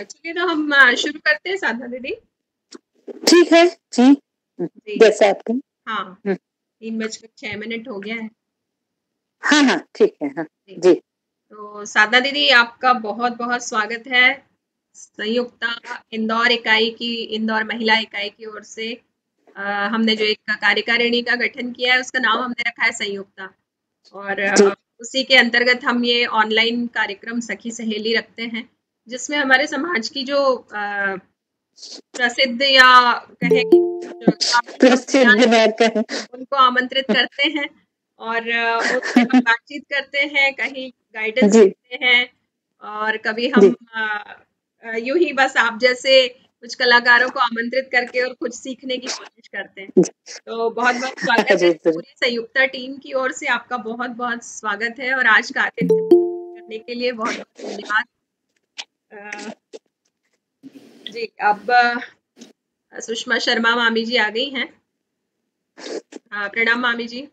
चलिए तो हम शुरू करते हैं साधना दीदी। ठीक है जी, जी जैसा आपका। हाँ, 3:06 हो गया है। हाँ हाँ ठीक है। हाँ जी जी तो साधना दीदी आपका बहुत बहुत स्वागत है संयुक्ता इंदौर इकाई की, इंदौर महिला इकाई की ओर से। हमने जो एक कार्यकारिणी का गठन किया है उसका नाम हमने रखा है संयुक्ता, और जी उसी के अंतर्गत हम ये ऑनलाइन कार्यक्रम सखी सहेली रखते हैं, जिसमें हमारे समाज की जो प्रसिद्ध या कहें कि जो काबिल प्रसिद्ध बात है। उनको आमंत्रित करते हैं और उनसे हम बातचीत करते हैं, कहीं गाइडेंस जी देते हैं, और कभी जी हम यूं ही बस आप जैसे कुछ कलाकारों को आमंत्रित करके और कुछ सीखने की कोशिश करते हैं। तो बहुत बहुत स्वागत है, जी जरूर। पूरी संयुक्ता टीम की ओर से आपका बहुत बहुत स्वागत है, और आज का आतिथ्य करने के लिए बहुत बहुत धन्यवाद। अ, जी अब सुषमा शर्मा मामी जी आ गई हैं। प्रणाम मामी जी।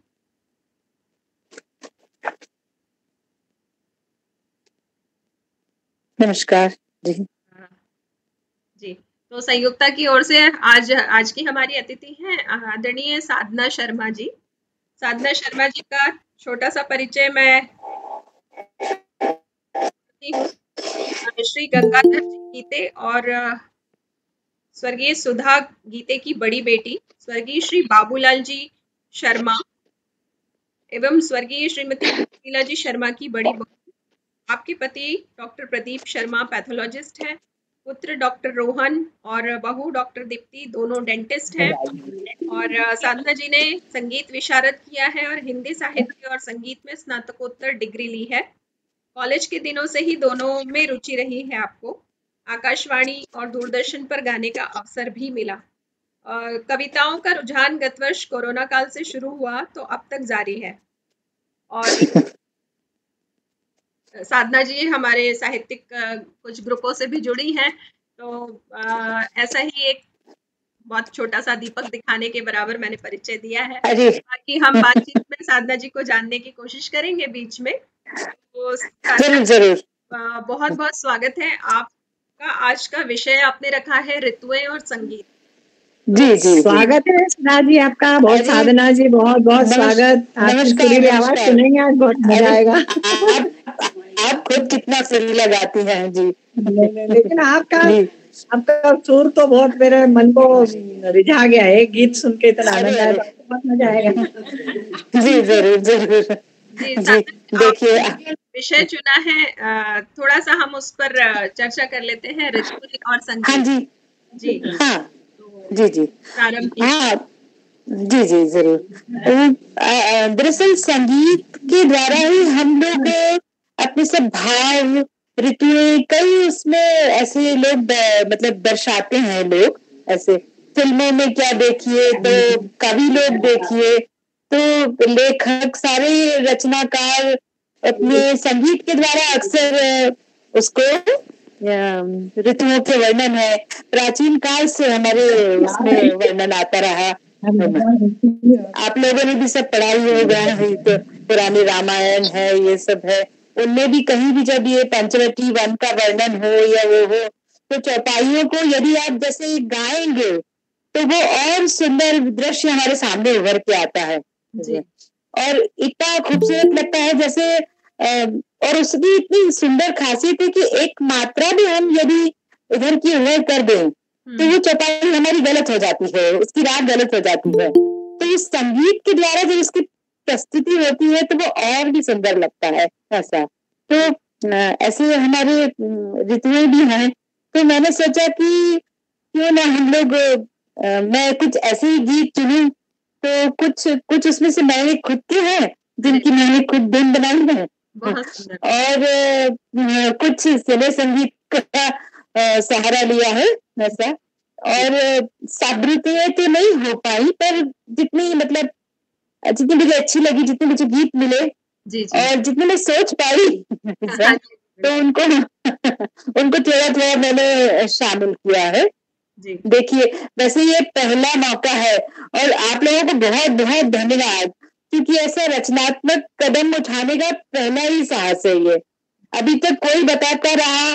नमस्कार जी। जी तो संयुक्ता की ओर से आज की हमारी अतिथि हैं आदरणीय साधना शर्मा जी। साधना शर्मा जी का छोटा सा परिचय मैं करती हूँ। श्री गंगाधर जी गीते और स्वर्गीय सुधा गीते की बड़ी बेटी, स्वर्गीय श्री बाबूलाल जी शर्मा एवं स्वर्गीय श्रीमती लीला जी शर्मा की बड़ी बहू। आपके पति डॉक्टर प्रदीप शर्मा पैथोलॉजिस्ट हैं, पुत्र डॉक्टर रोहन और बहू डॉक्टर दीप्ति दोनों डेंटिस्ट हैं, और साधना जी ने संगीत विशारद किया है और हिंदी साहित्य और संगीत में स्नातकोत्तर डिग्री ली है। कॉलेज के दिनों से ही दोनों में रुचि रही है आपको। आकाशवाणी और दूरदर्शन पर गाने का अवसर भी मिला। कविताओं का रुझान गत वर्ष कोरोना काल से शुरू हुआ तो अब तक जारी है। और साधना जी हमारे साहित्यिक कुछ ग्रुपों से भी जुड़ी हैं, तो ऐसा ही एक बहुत छोटा सा दीपक दिखाने के बराबर मैंने परिचय दिया है। अरे बाकी हम बातचीत में साधना जी को जानने की कोशिश करेंगे बीच में। तो साधना जरूर जी जरूर। बहुत बहुत स्वागत है आपका। आज का विषय आपने रखा है ऋतुएं और संगीत। जी जी जी स्वागत है सुधा जी आपका, बहुत अरे, साधना जी बहुत बहुत स्वागत। आपकी नमस्कार सुरीली आवाज नमस्कार। सुनेंगे आज, बहुत मजा अरे आएगा। आप खुद कितना सुरीला गाती हैं जी। लेकिन आपका जी आपका सुर तो बहुत मेरे मन को रिझा गया है, गीत सुन के इतना अरे आनंद आया, अरे तो बहुत मजा आएगा। जी जरूर जरूर। जी जी साधना, देखिए आपने विषय चुना है, थोड़ा सा हम उस पर चर्चा कर लेते हैं, ऋतु और हाँ संगीत। जी जी हाँ तो जी जी प्रारंभ कीजिए। हाँ जी जी जरूर। दरअसल संगीत के द्वारा ही हम लोग अपने सब भाव ऋतुएं कई उसमें ऐसे लोग मतलब दर्शाते हैं लोग। ऐसे फिल्मों में क्या देखिए तो कवि लोग देखिए तो लेखक सारे रचनाकार अपने संगीत के द्वारा अक्सर उसको ऋतुओं के वर्णन है। प्राचीन काल से हमारे उसमें वर्णन आता रहा। आप लोगों ने भी सब पढ़ा ही होगा, तो पुराने रामायण है ये सब है, उनमें भी कहीं भी जब ये पंचवटी वन का वर्णन हो या वो हो तो चौपाइयों को यदि आप जैसे गाएंगे तो वो और सुंदर दृश्य हमारे सामने उभर के आता है जी और इतना खूबसूरत लगता है जैसे और उसकी इतनी सुंदर खासियत है कि एक मात्रा भी हम यदि इधर की उधर कर दें तो वो चौपाई हमारी गलत हो जाती है, उसकी राग गलत हो जाती है। तो इस संगीत के द्वारा जब इसकी प्रस्तुति होती है तो वो और भी सुंदर लगता है ऐसा। तो ऐसे हमारे ऋतुएं भी हैं, तो मैंने सोचा कि क्यों ना हम लोग मैं कुछ ऐसे ही गीत चुनूं, तो कुछ कुछ उसमें से मैंने खुद के हैं जिनकी मैंने खुद धुन बनाई है बहुत सुंदर। और कुछ सिने संगीत का सहारा लिया है ऐसा। और सब ऋतुएं तो नहीं हो पाई पर जितनी मतलब जितनी मुझे अच्छी लगी, जितने मुझे गीत मिले जी जी और जितने मैं सोच पाई हाँ जी तो उनको थोड़ा थोड़ा मैंने शामिल किया है। जी देखिए वैसे ये पहला मौका है और आप लोगों को बहुत बहुत धन्यवाद, क्योंकि ऐसा रचनात्मक कदम उठाने का पहला ही साहस है ये। अभी तक कोई बताता रहा,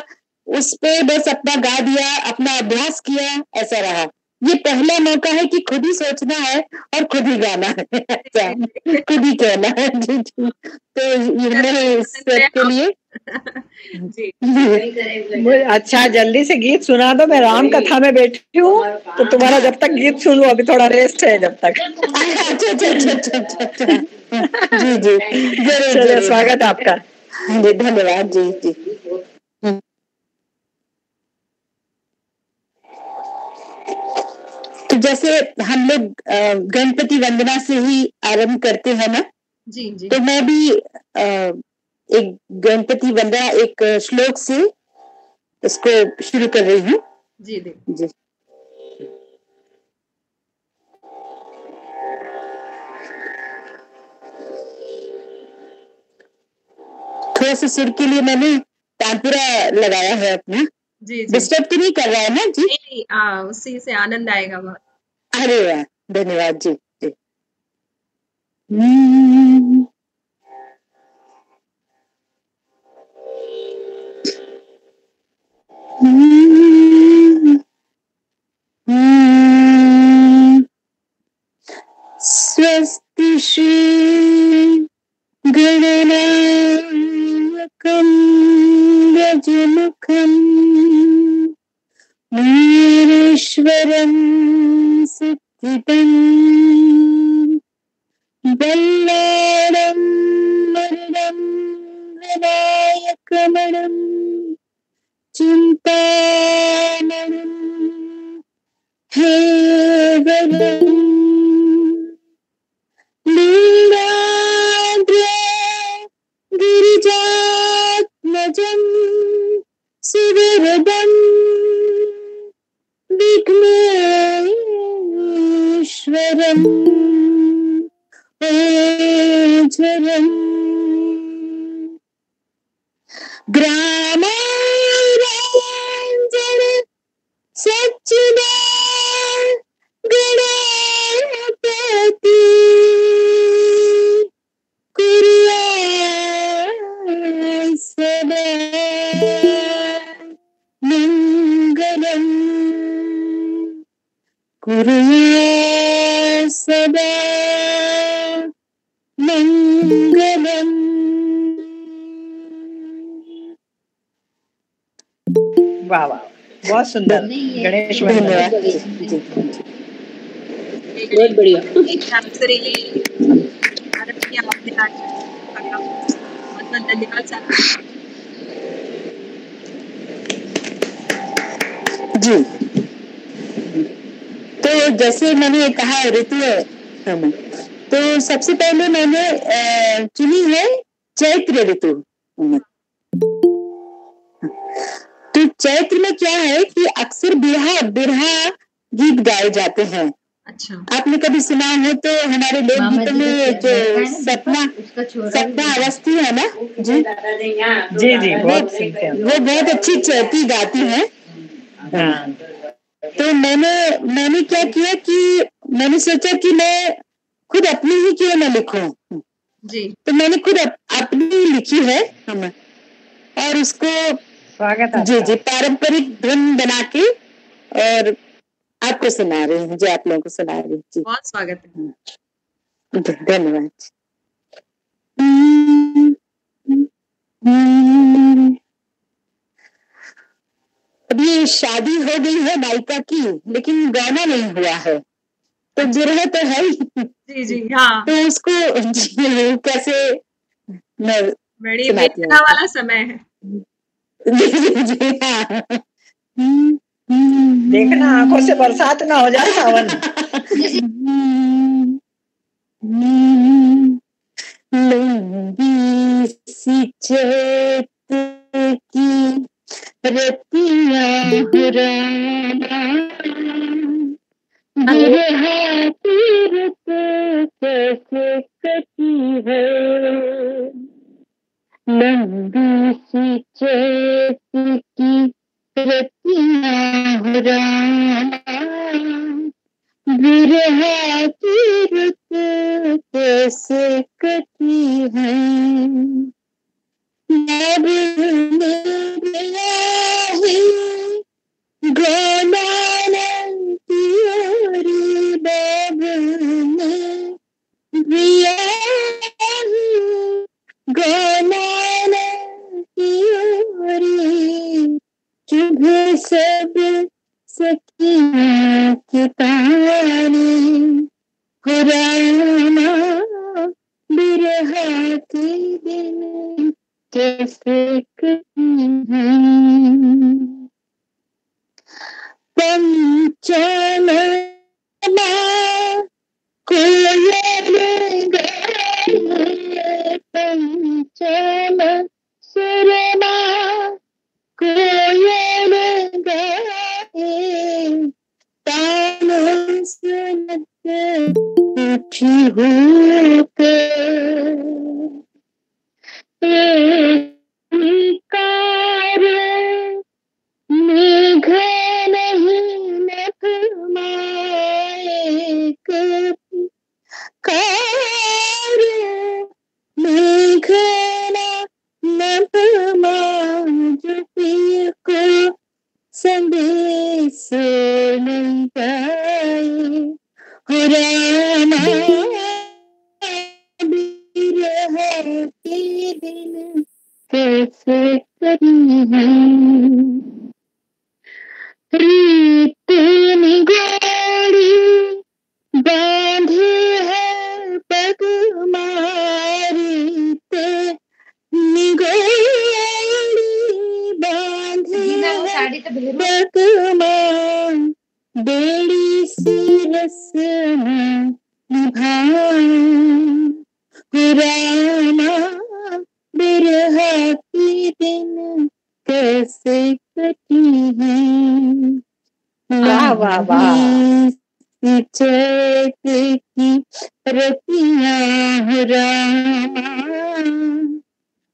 उस पे बस अपना गा दिया, अपना अभ्यास किया, ऐसा रहा। ये पहला मौका है कि खुद ही सोचना है और खुद ही गाना है, ऐसा खुद ही कहना है। जी जी। तो मैं सबके लिए जी मुझे अच्छा जल्दी से गीत सुना दो, मैं राम कथा में बैठी हूँ, तो तुम्हारा जब तक गीत सुन लो, अभी थोड़ा रेस्ट है जब तक। अच्छा अच्छा अच्छा अच्छा अच्छा अच्छा। जी जी जरूर चलिए, जरूर। स्वागत है आपका। जी धन्यवाद जी जी। तो जैसे हम लोग गणपति वंदना से ही आरंभ करते हैं ना, जी जी तो मैं भी एक गणपति वंदना एक श्लोक से इसको शुरू कर रही हूँ। जी जी। थोड़ा सा सुर के लिए मैंने तानपुरा लगाया है अपना। जी जी डिस्टर्ब तो नहीं कर रहा है ना जी? नहीं, उसी से आनंद आएगा बहुत। अरे वाह, धन्यवाद जी जी। हम्म, हम्म, हम्म। स्वस्ति श्री गणनायकं गजमुखं वीरेश्वरं सिद्धिदं बल्लाळं मरणं विनायकमणं चिन्तामणं हेवरम् लीलाद्र गिरिजात्मजं सुविरदं विघ्नेश्वरम् ओझरम् ग्रामारञ्जन गणपति कुर्यात् सदा मङ्गलम् कुर्यात् सदा मङ्गलम्। वाह वाह, बहुत सुंदर। गणेश वंदना। धन्यवाद जी जी। बहुत बढ़िया नर्सरी आरंभ किया आपने आज। बहुत बहुत धन्यवाद सर। जी। तो जैसे मैंने कहा ऋतु है, तो सबसे पहले मैंने चुनी है चैत्र ऋतु। तो चैत्र में क्या है कि अक्सर बिरहा बिरहा गीत गाए जाते हैं। अच्छा, आपने कभी सुना हो तो हमारे लोकगीतों में जो सपना अवस्थी है ना जी जी जी, बहुत सुनते हैं। वो बहुत अच्छी चैती गाती हैं। हाँ। तो मैंने क्या किया कि मैंने सोचा कि मैं खुद अपनी ही क्यों न लिखूं। जी तो मैंने खुद अपनी लिखी है हम, और उसको स्वागत है जी आपका। जी पारंपरिक धुन बना के और आपको सुना रही हूँ, जी आप लोगों को सुना रही हूँ जी। बहुत स्वागत है। धन्यवाद। अभी शादी हो गई है नायिका की, लेकिन गाना नहीं हुआ है, तो बिरहा तो है ही। जी जी हाँ, तो उसको जी, कैसे मैं बड़ी सुनाती वेदना हूँ। वाला समय है। जी जी जी हाँ। देखना आंखों से बरसात ना हो जाए सावन। लंबी सी चैत की रतियां हो रामा, बिरहा तीरथ कैसे कटी है। लंबी सी चैत की रतियां हो रामा, बिरहा तीरथ कैसे कटी है। अब मेरे चुभे सब सखियों के ताने, हो रामा बिरहा के दिन कैसे कटी हैं। पंचम कोयल गाए, पंचम सुरमा कोयल गाए, तानों सुनत उठी होकर कार मेघ नहीं नभ माए, कभी कार मेघ नभ माए, को संदेश नहीं पाए, हो रामा बिरह के दिन कैसे करी हैं। रीत निगोड़ी बांधे है पग मारी, ते निगोड़ी बांधे है पग मार, बेड़ी सी रस्म निभाए, हो रामा बिरह के दिन कैसे कटी हैं। वाह वाह वाह। चैत की रतियां, हो रामा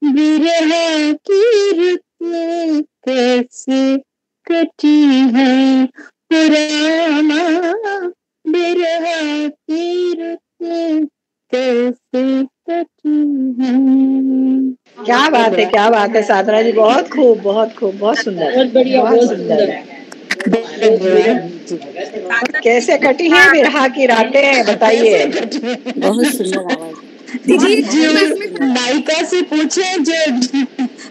बिरह की रुत कैसे कटी हैं, हो रामा बिरह की रुत कैसे कटी हैं। क्या बात है साधना जी, बहुत खूब बहुत सुंदर, बहुत बढ़िया, बहुत सुंदर। कैसे कटी है बिरहा की रातें, बताइए। बहुत सुंदर आवाज। नायिका से पूछे जो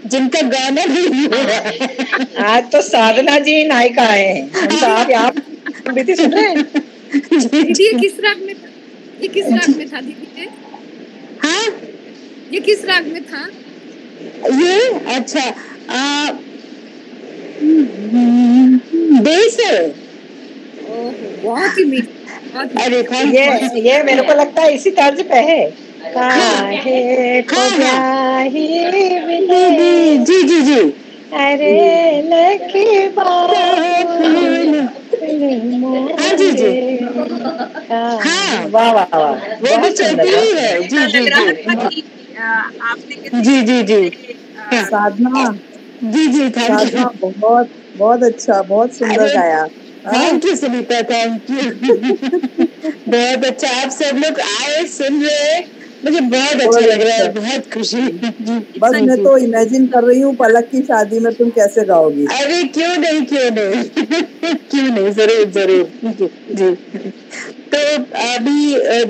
जिनका गाना नहीं हो रहा। आज तो साधना जी नायिका है, उनका आप यहाँ बीती सुन रहे हैं। दीदी ये किस राग में था? ये किस राग में था दीदी? हाँ, ये किस राग में था? ये अच्छा देश है। बहुत ही मीठी। अरे ये मेरे को लगता है इसी तर्ज पे है। काहे को जाही विनय, जी जी जी, अरे लकी बात, हाँ जी जी, हाँ वाह वाह वाह, वो भी चलती ही है। जी जी जी, आपने जी जी जी, साधना जी जी, साधना बहुत बहुत अच्छा, बहुत सुंदर गाया। Thank you Sunita, thank you. बहुत अच्छा, आप सब लोग आए, सुन रहे, मुझे बहुत अच्छा लग रहा है, बहुत खुशी। बस मैं तो इमेजिन कर रही हूँ पलक की शादी में तुम कैसे गाओगी। अरे क्यों नहीं क्यों नहीं, जरूर जरूर जी। तो अभी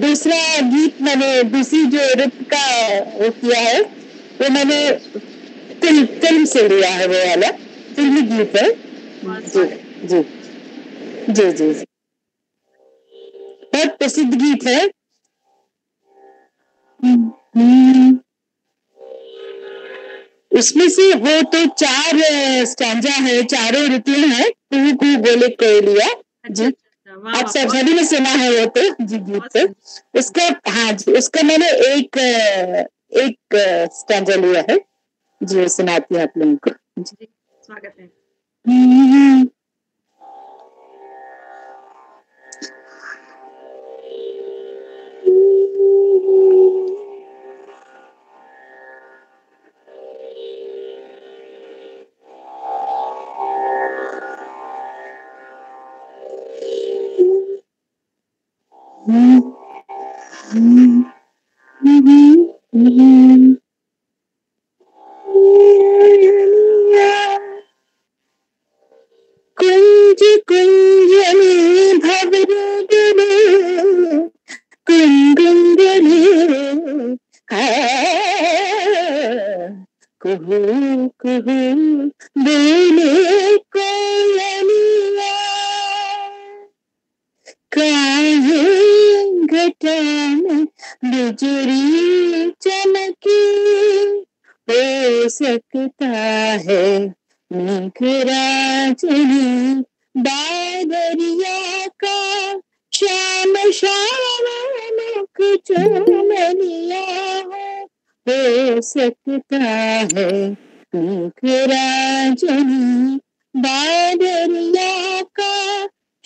दूसरा गीत मैंने, दूसरी जो रुत का वो किया है, वो मैंने फिल्म से लिया है, वो वाला फिल्मी गीत है। जी जी जी जी, बहुत प्रसिद्ध गीत है। उसमें से वो तो 4 स्टैंजा है, चारों ऋतुएं हैं। कू कू गोले कोयलिया जी, आप सभी ने सुना है वो तो जी गीत तो। उसका, हाँ जी, उसका मैंने एक स्टैंजा लिया है जी, सुनाती हूँ आप लोगों को। स्वागत है। कुंज कुंज में भवरोदने, कुंगुंगने कुहू कुहू बोले कोयलिया, काहे घटा में बिजुली चमकी, हो सकता है मेघराजनी बादरिया का, श्याम श्याम मुख चुमनिया हो सकता है मेघराजनी बादरिया का,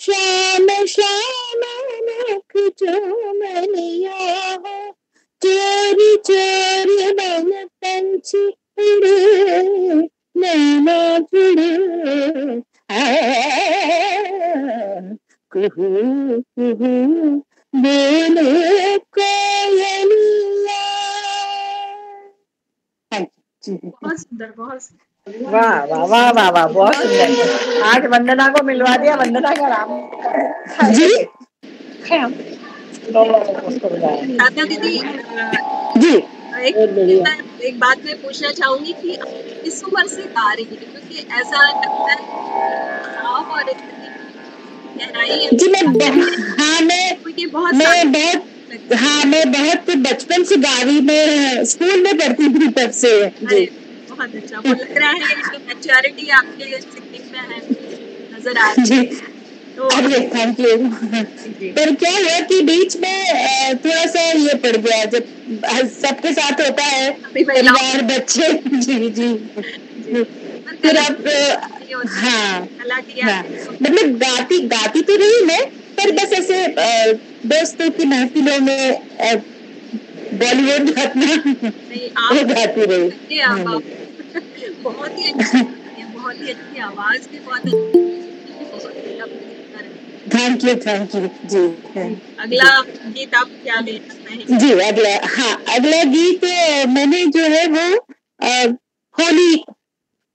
श्याम श्याम मुख चुमनिया हो, चोरी चोरी मन पंछी उड़े, नैना जुड़े, कुहू कुहू बोले कोयलिया। बहुत सुंदर, बहुत सुंदर। वाह वाह वाह वाह वाह, बहुत सुंदर। आज वंदना को मिलवा दिया, वंदना का राम जी हम तो उसको बुलाया। साधना दीदी, जी एक बात मैं पूछना चाहूंगी कि आप किस उम्र से गा रही है, क्योंकि ऐसा लगता है भाव और इतनी गहराई है। जी मैं बहुत बचपन से गा रही, मैं स्कूल में पढ़ती थी तब से। जी बहुत अच्छा, वो लग रहा है कि मैच्योरिटी आपके सिंगिंग में है, नजर आ रही है। तो थैंक यू। पर क्या हुआ कि बीच में थोड़ा सा ये पड़ गया, जब सबके साथ होता है परिवार बच्चे। जी जी फिर आप मतलब गाती तो रही मैं, पर बस ऐसे दोस्तों की महफिलों में बॉलीवुड अपना गाती रही। बहुत ही अच्छी आवाज भी, बहुत थैंक यू जी। अगला गीत आप क्या ले सकते हैं? जी अगला गीत मैंने जो है वो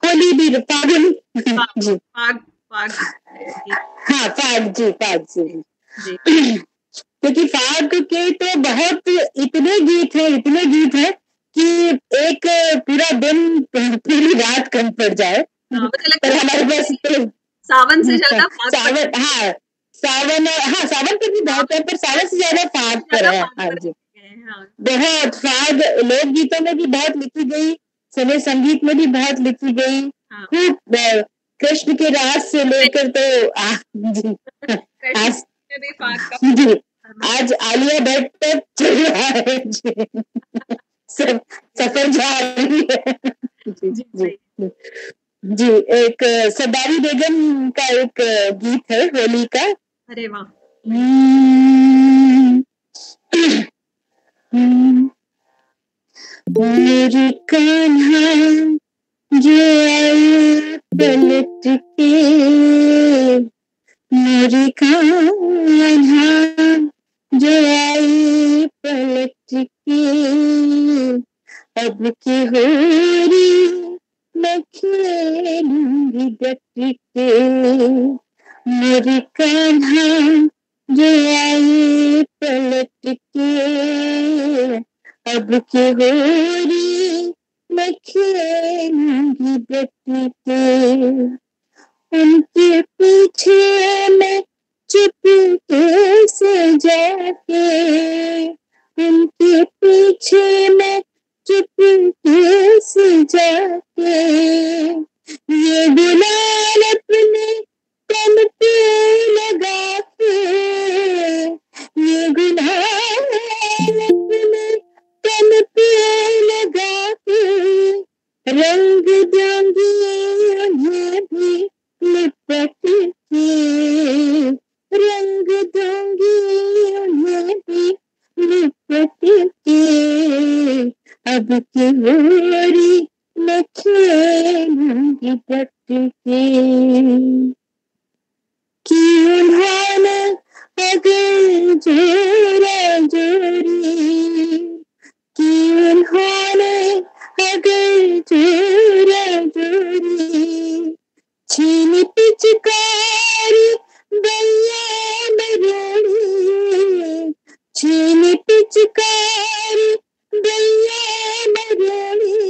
होली भी फागुन जी फाग जी क्योंकि फाग के तो बहुत इतने गीत हैं कि एक पूरा दिन पूरी रात कम पड़ जाए। पर हमारे पास सावन से ज्यादा सावन पर भी बहुत है, पर सावन से ज्यादा फाग पर है। हाँ जी बहुत फाग लोकगीतों में भी बहुत लिखी गई, समय संगीत में भी बहुत लिखी गई, खूब कृष्ण के रास से लेकर तो जी आज आलिया भट्ट तक चल रहा है सफर जा रही है। जी एक सरदारी बेगम का एक गीत है होली का। अरे वाह। मेरी कान्हा जो आई पलट के, मेरी कान्हा जो आई पलट के, अब की होली मैं खेलूंगी डट के, मेरी कान्हा जो आई पलट के, अब की होली मैं खेलूंगी डट के, उनके पीछे मैं चुपके से जाके, उनके पीछे मैं चुपके से जाके, ये गुलाल अपने तन पे लगा के, ये गुलाल अपने तन पे लगा के, रंग दूंगी उन्हें भी लिपट के, रंग दूंगी उन्हें भी लिपट के, अब की होली मैं खेलूंगी डट के, कि उन्होंने अगर जोरा जोरी, कि उन्होंने अगर जोरा जोरी, छीन पिचकारी भैया मरोड़ी, छीन पिचकारी भैया मरोड़ी,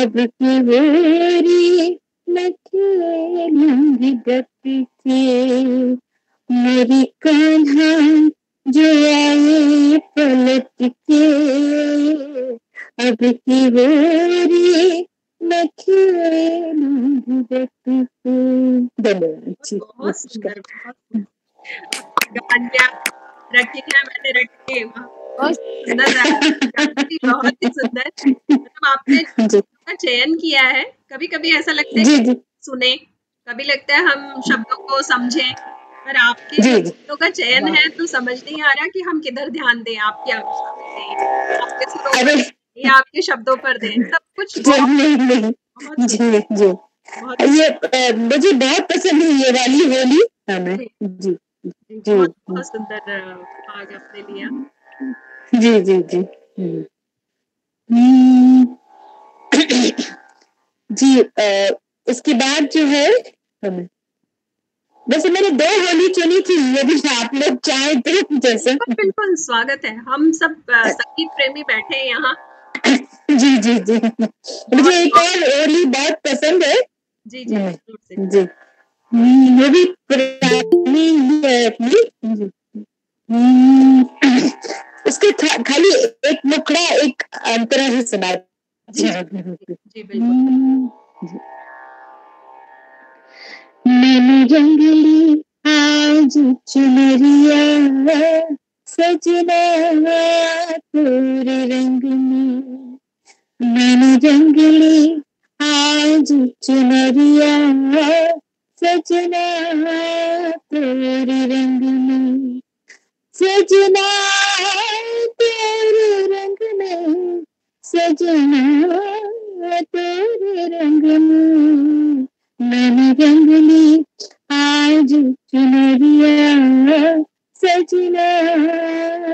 अब की होरी मैं खेलूंगी गप से, मेरी कान्हा जो आए पलट के, अब की होरी मैं खेलूंगी गप से। धन्यवाद जी। बहुत सुंदर, बहुत सुंदर। गांडिया रटी है मैंने रटी, बहुत सुंदर रहा। बहुत ही सुंदर। मतलब आपने जी का चयन किया है। कभी कभी ऐसा लगता है जी कि जी सुने, कभी लगता है हम शब्दों को समझें, पर आपके जो जी जी शब्दों का चयन है तो समझ नहीं आ रहा कि हम किधर ध्यान दें, आपकी आवाज पे दें, आपके सुरों पर अरे दें या आपके शब्दों पर दें। सब कुछ जी बहुत नहीं बहुत जी सुंदर, जी बहुत ही ये मुझे बहुत पसंद है ये वाली होली हमें। जी, जी जी, जी बहुत बहुत सुंदर भाग आपने लिया। जी जी जी हम्म, जी इसके बाद जो है हमें, वैसे मैंने 2 होली चुनी थी, यदि आप लोग चाहें तो जैसे। बिल्कुल बिल्कुल स्वागत है। हम सब संगीत प्रेमी बैठे हैं यहाँ। जी जी जी मुझे एक बहुत और होली बहुत पसंद है। जी जी जरूर से। जी वो भी पुरानी है अपनी। जी उसके खाली एक मुखड़ा एक अंतरा ही सुना। जी जी बिल्कुल। मैंने जंगली आज चुनरिया सजना तेरे रंग में, मैंने जंगली आज चुनरिया सजना तेरे रंग में, सजना तेरे रंग में, सजना तेरे रंग में, मैंने जंगली आज चुनरिया सजना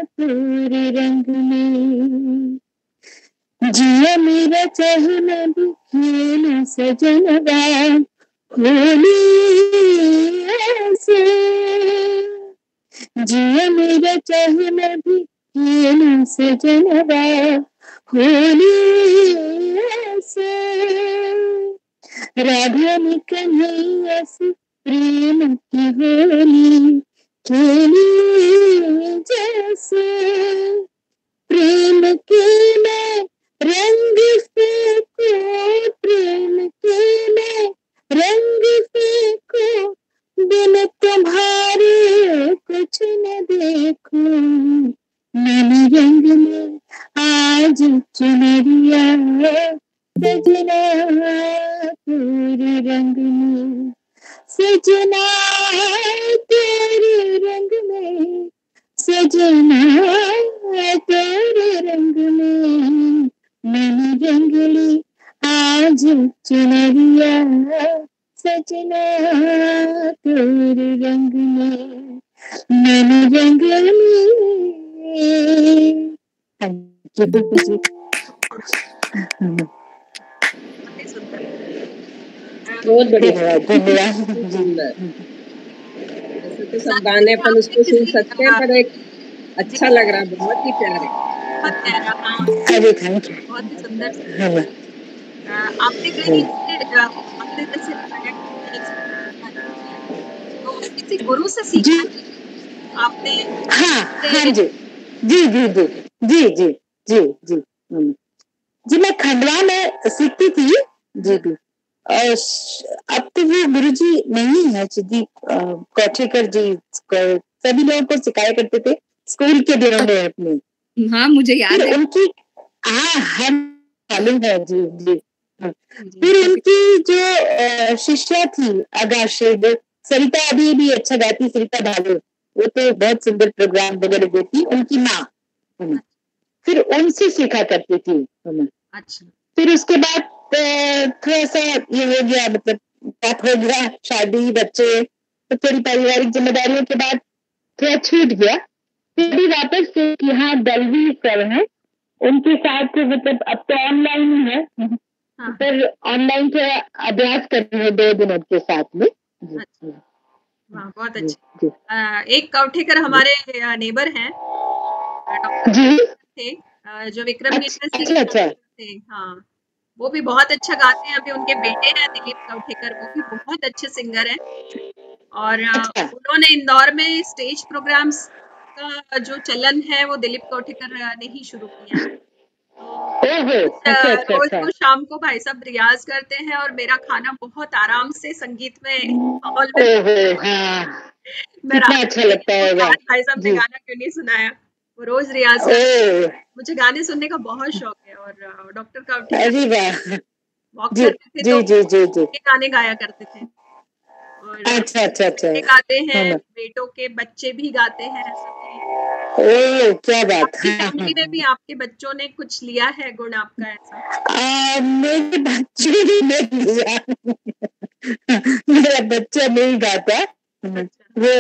तेरे रंग में, जिया मेरा चहना भी खेल सजनवा होली ऐसे, जिया मेरा चहना भी खेल सजनवा होली ऐसे, राधा ने कन्हैया से प्रेम की होली खेली जैसे, प्रेम के मैं रंग फेंको, प्रेम के मैं रंग फेंको, बिन तुम्हारे कुछ न देखो, मैंने रंग में आज चुनरिया सजना तेरे रंग में, सजना तेरे रंग में, सजना तेरे रंग में, मैंने जंगली आज चुनरिया सजना तेरे रंग में, मैंने जंगली। बहुत बढ़िया, धन्यवाद। सुंदर। ऐसे तो सब गाने अपन उसको सुन सकते हैं, पर एक अच्छा लग रहा है, बहुत ही प्यारे। बहुत प्यारा। हाँ, अरे थैंक यू। बहुत ही सुंदर। आपने कहीं से आपने जैसे बताया कि तो किसी गुरु से जी सीखा आपने? हाँ हाँ जी जी जी जी जी जी जी जी जी मैं खंडवा में सीखती थी। जी जी अब तो वो गुरुजी नहीं है जी, कोठेकर जी सभी लोगों को सिखाया करते थे स्कूल के दिनों में अपने। हाँ मुझे याद फिर है। उनकी हम मालूम है जी जी फिर उनकी जो शिष्या थी आगाशेद सरिता, अभी भी अच्छा गाती, सरिता भावे, वो तो बहुत सुंदर प्रोग्राम वगैरह देती, उनकी माँ फिर उनसे सीखा करती थी हमें। अच्छा। फिर उसके बाद थोड़ा सा ये हो गया, मतलब बात हो गया, शादी बच्चे, तो थोड़ी पारिवारिक जिम्मेदारियों के बाद थोड़ा छूट गया। फिर भी वापस से यहाँ दलवी सर है, उनके साथ मतलब अब तो ऑनलाइन है, पर ऑनलाइन थोड़ा अभ्यास कर रही हूँ 2 दिन के साथ में। वाह बहुत अच्छा। एक कौठेकर हमारे नेबर हैं, डॉक्टर जी थे जो विक्रम यूनिवर्सिटी अच्छा थे। हाँ वो भी बहुत अच्छा गाते हैं। अभी उनके बेटे हैं दिलीप कवठेकर, वो भी बहुत अच्छे सिंगर हैं। और अच्छा उन्होंने इंदौर में स्टेज प्रोग्राम्स का जो चलन है वो दिलीप कवठेकर ने ही शुरू किया है। तो ओहो अच्छा अच्छा रोज अच्छा को शाम को भाई साहब रियाज करते हैं और मेरा खाना बहुत आराम से संगीत में माहौल में ओहो हाँ मैं कितना रात अच्छा को लगता देखती हूँ कि होगा आज भाई साहब ने जी गाना क्यों नहीं सुनाया। वो रोज रियाज करते ओ हैं। मुझे गाने सुनने का बहुत शौक है। और डॉक्टर कवठेकर अरे वाह वॉक जी करते थे तो जी जी जी जी के गाने गाया करते थे। और अच्छा अच्छा अच्छा बेटे गाते हाँ हैं, ना। बेटों के बच्चे भी गाते हैं सभी। ओ क्या बात आपकी हाँ हाँ फैमिली में भी आपके बच्चों ने कुछ लिया है गुण आपका ऐसा? मेरे बच्चे ने लिया मेरा बच्चा नहीं गाता अच्छा, वो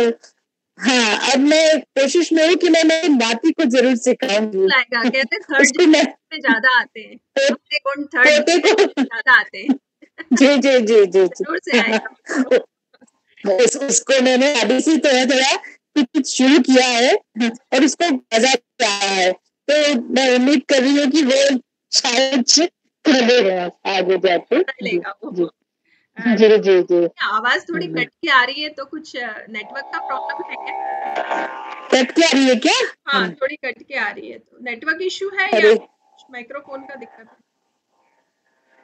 हाँ अब मैं कोशिश में हूँ कि मैं मेरी नाती को जरूर सिखाऊंगी लाएगा कहते थर्ड उसको मैं जनरेशन में ज्यादा आते हैं। अपने गुण थर्ड पोते को जनरेशन में ज्यादा आते हैं। जी जी जी जी जरूर से आएगा जी बच्चों। उसको मैंने अभी से थोड़ा थोड़ा कुछ शुरू किया है और उसको मजा आ रहा है तो मैं उम्मीद कर रही हूँ कि वो शायद से करेगा आगे जाके कर जी लेगा वो। जी जी जी जी आवाज थोड़ी कट के आ रही है तो कुछ नेटवर्क का प्रॉब्लम है क्या? कट क्या रही है क्या हाँ थोड़ी कट के आ रही है। तो नेटवर्क इश्यू है या अरे माइक्रोफोन का दिक्कत है?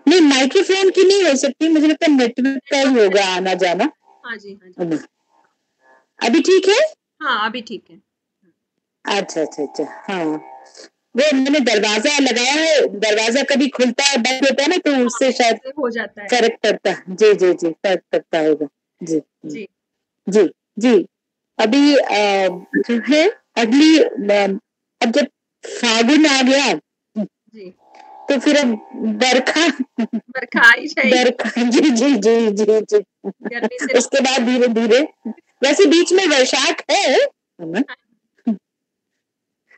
नहीं माइक्रोफोन की नहीं हो सकती मुझे लगता है नेटवर्क का ही होगा आना जाना हाँ जी हाँ जी। अभी ठीक है हाँ अभी ठीक है। अच्छा अच्छा अच्छा हाँ वो मैंने दरवाजा लगाया है दरवाजा कभी खुलता है बंद होता है ना तो उससे शायद से हो जाता है। फर्क पड़ता है जी जी जी फर्क पड़ता होगा जी जी जी जी अभी जो है अगली अब जब फागुन आ गया जी तो फिर अब बरखा बरखा आई जाएगी। बरखा जी जी जी जी जी गर्मी से उसके बाद धीरे धीरे वैसे बीच में वैशाख है ना?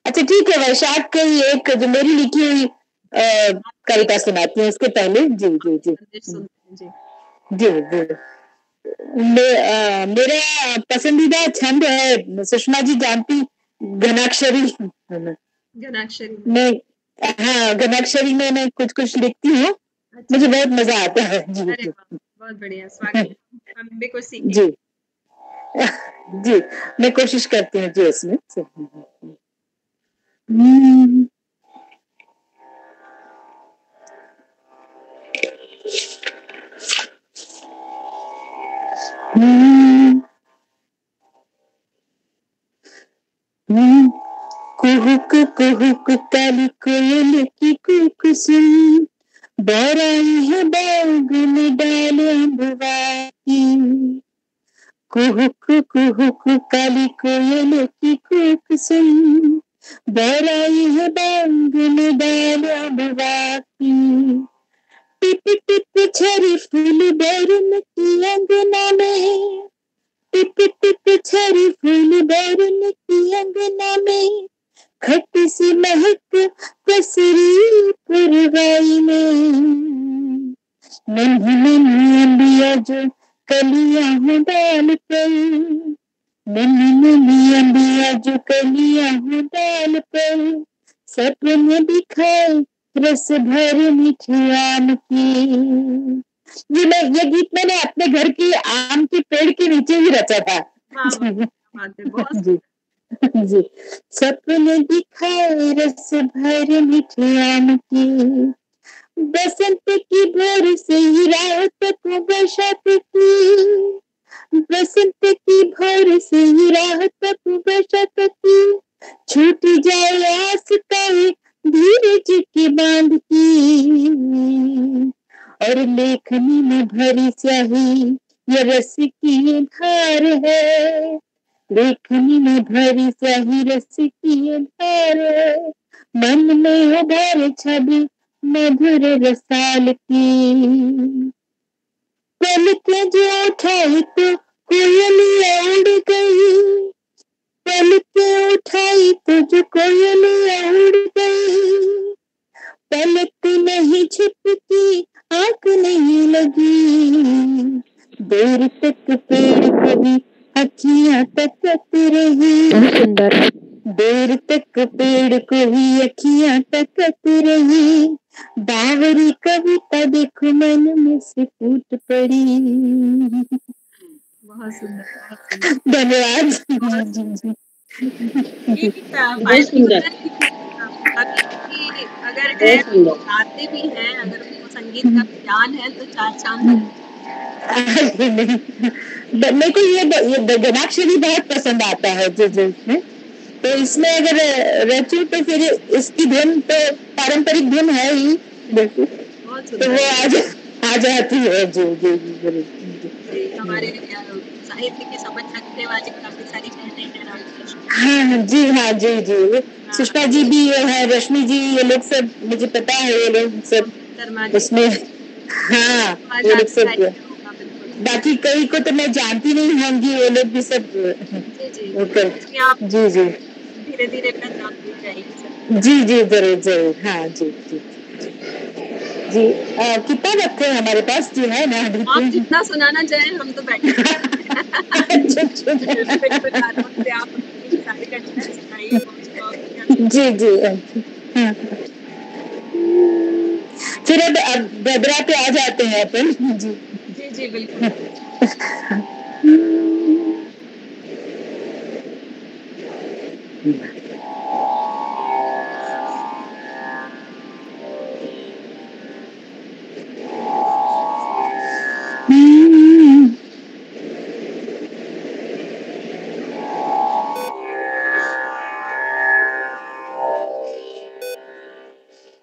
अच्छा ठीक है वैशाख की एक जो मेरी लिखी हुई कविता सुनाती हूँ उसके पहले जी जी जी संदेश सुनते हैं जी। जी जी मेरा पसंदीदा छंद है सुषमा जी जानती घनाक्षरी घनाक्षरी मैं हाँ घनाक्षरी में मैं कुछ कुछ लिखती हूँ अच्छा। मुझे बहुत मजा आता है जी अरे जी वाह बहुत बढ़िया स्वागत हम भी कुछ सीखें। जी जी मैं कोशिश करती हूँ जी इसमें कुहुक कुहुक काली कोयल की कुक सुन बराई है बाग में डाल अम्बुआ की कुहुक कुहुक काली कोयल की कुक सुन बराई है बाग में डाल अम्बुआ की टिप टिप छरी फूल बैरन की अंगना में टिप टिप छरी फूल बैरन की अंगना में खट सी महक पसरी पुरवाई में नन्ही नन्ही अंबिया जो कलियां हैं डाल पर नन्ही नन्ही अंबिया जो कलियां हैं डाल पर सपने दिखाए रस भर मीठे आम की ये गीत मैंने अपने घर के आम के पेड़ के नीचे ही रचा था बहुत जी सपने दिखाए रस भर मीठे आम की बसंत की भोर से ही रात को बरसात की बसंत की भोर से ही रात को बरसात की छूट जाए आस ताए धीरज की बांध की और लेखनी में भरी स्याही ये रस की धार है लेखनी में भरी स्याही रस की धार है मन में उभर छवि मधुर रसाल की पलकें जो उठाई तो कोयलियां उड़ गई पलकें उठाई तो जो कोयलियां उड़ गई पलक नहीं छिपकी आंख नहीं लगी देर तक पेड़ कभी अखियां तकत रही सुंदर देर तक पेड़ हर कोई अखियां तकत रही, बावरी कविता देखो मन में से फूट पड़ी। बहुत सुंदर, बहुत सुंदर। धन्यवाद। ये बहुत फायदा सुंदर, होता है कि कभी कभी अगर है बहुत तो सुंदर। गाते भी हैं, अगर उनको संगीत का ज्ञान है तो चार चांद लग। मेरे को ये गणाक्षरी बहुत पसंद आता है जो इसमें, तो इसमें अगर रचू तो फिर इसकी धुन तो पारंपरिक धुन है ही बिल्कुल, बहुत तो वो सुंदर। आ जाती है। जी जी जी जी, हमारे साहित्य की समझ रखने वाली काफी सारी बहनें हैं रामकृष्ण। हाँ जी, हाँ जी जी, हाँ, सुषमा जी भी है, रश्मि जी, ये लोग सब मुझे पता है, ये लोग सब शर्मा जी उसमें, हाँ आज ये लोग आपका सब, होगा बिल्कुल। बाकी कई को तो मैं जानती नहीं होंगी, वो लोग भी सब जी जी, वो कर, इसमें आप जी जी धीरे धीरे मैं जानती जाएगी सब। जी जी, जरूर जरूर, हाँ जी जी जी। कितना वक्त है हमारे पास जो है ना? आप जितना सुनाना चाहें, हम तो बैठे बिल्कुल आराम से आप अपनी सारी रचनाएं सुनाइए, जी जी, हाँ। फिर अब बदरा पे आ जाते हैं अपन। जी जी जी बिल्कुल।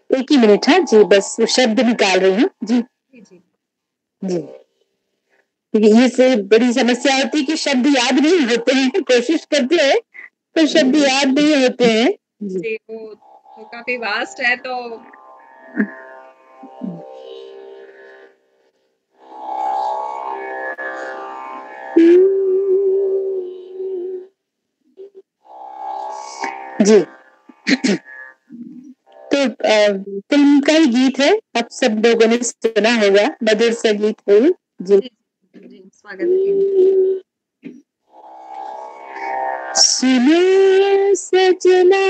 एक ही मिनट, हाँ जी, बस शब्द निकाल रही हूँ। जी जी जी जी, क्योंकि ये से बड़ी समस्या होती है कि शब्द याद नहीं होते हैं, कोशिश करते हैं तो शब्द याद नहीं होते हैं। जी, वो तो काफी वास्ट है, तो जी, तो फिल्म का ही गीत है, आप सब लोगों ने सुना होगा, मधुर सा गीत है। जी जी जी, स्वागत है। सुनो सजना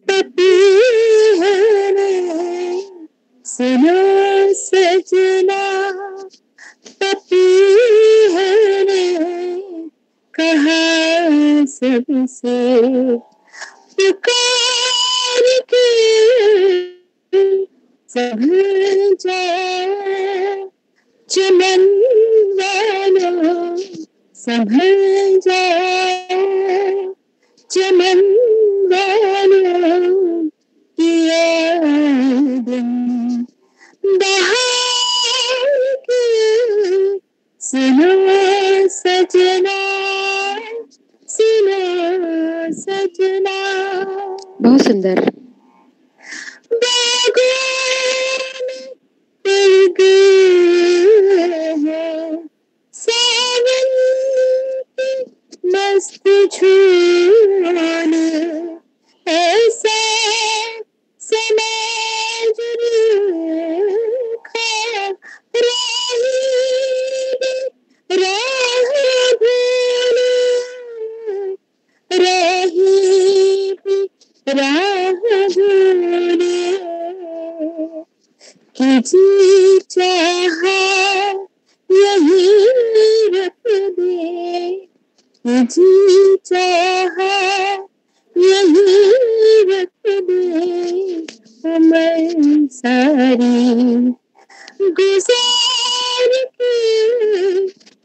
पति है रे, सुनो सजना पति है रे, कहा सबसे पुकार के संभल जाए, चमन वालों संभल जाए, चमन वालों की यादें बहार के, सुनो सजना, सुनो सजना। बहुत सुंदर। बागों में पड़ गए हैं सावन की मस्त झूल, ऐसा समाज रखा, राही राह भूल, राही राह भूले, कि जी चाहा यही रख दे, कि जी चाहा यही रख दे, उम्र सारी गुजार के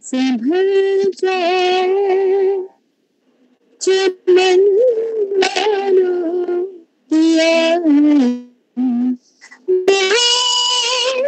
संभल जाए, चमन वालों की यादें बहार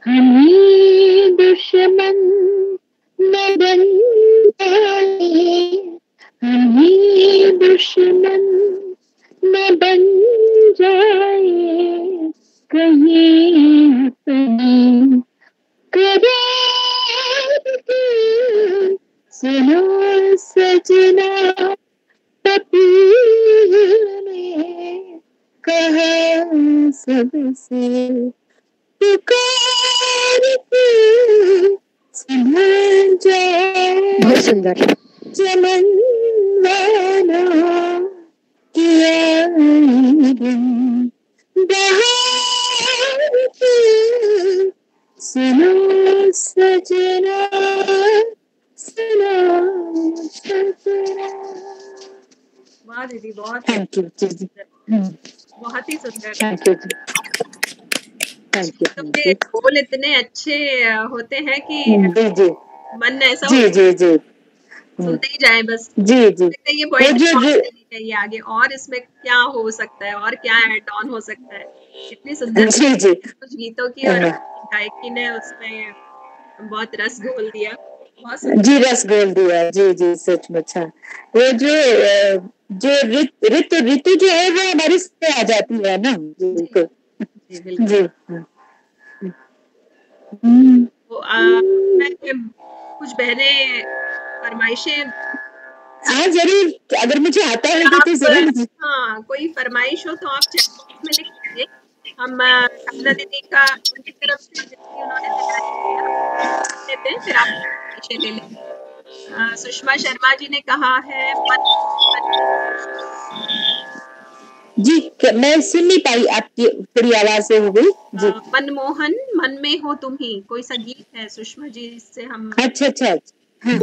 हम ही दुश्मन न बन जाए, हम ही दुश्मन न बन जाए, कहीं अपनी करार की सुनो सजना, पपीर ने कहा सबसे पुकार के संभल जाए। बहुत सुंदर। चमन वाला किया दिन बहार की सुनो सजना, सुनो सजना। वाह दीदी, बहुत थैंक यू जी। बहुत ही सुंदर। थैंक यू जी। थैंक यू तो थैंक ये यू। बोल इतने अच्छे होते हैं कि जी जी मन ऐसा जी होता जी जी है सुनते ही जाए बस। जी जी। लगता है ये वो पोएट्री जो और जो चलनी चाहिए आगे, और इसमें क्या हो सकता है और क्या ऐड ऑन हो सकता है। इतनी सुंदर जी जी कुछ गीतों की और गायकी ने उसमें बहुत रस घोल दिया। बहुत सुंदर। जी, रस घोल दिया। जी जी, सचमुच। हाँ, वो जो ऋतु ऋतु जो है वो हमारे से आ जाती है ना। जी बिल्कुल। जी बिल्कुल। जी तो मैं कुछ बहनें फरमाइशें हाँ जरूर, अगर मुझे आता है आप, तो जरूर। हाँ कोई फरमाइश हो तो आप चैट बॉक्स में लिख दीजिए। हम कामना दीदी का उनकी तरफ से जितनी उन्होंने तैयारी की है हम लेते हैं, फिर आप फरमाइशें ले लें। सुषमा शर्मा जी ने कहा है जी, मैं सुन नहीं पाई, आपकी थोड़ी आवाज से हो गई जी। मनमोहन मन में हो तुम ही, कोई सा गीत है सुषमा जी, इससे हम। अच्छा अच्छा। हाँ,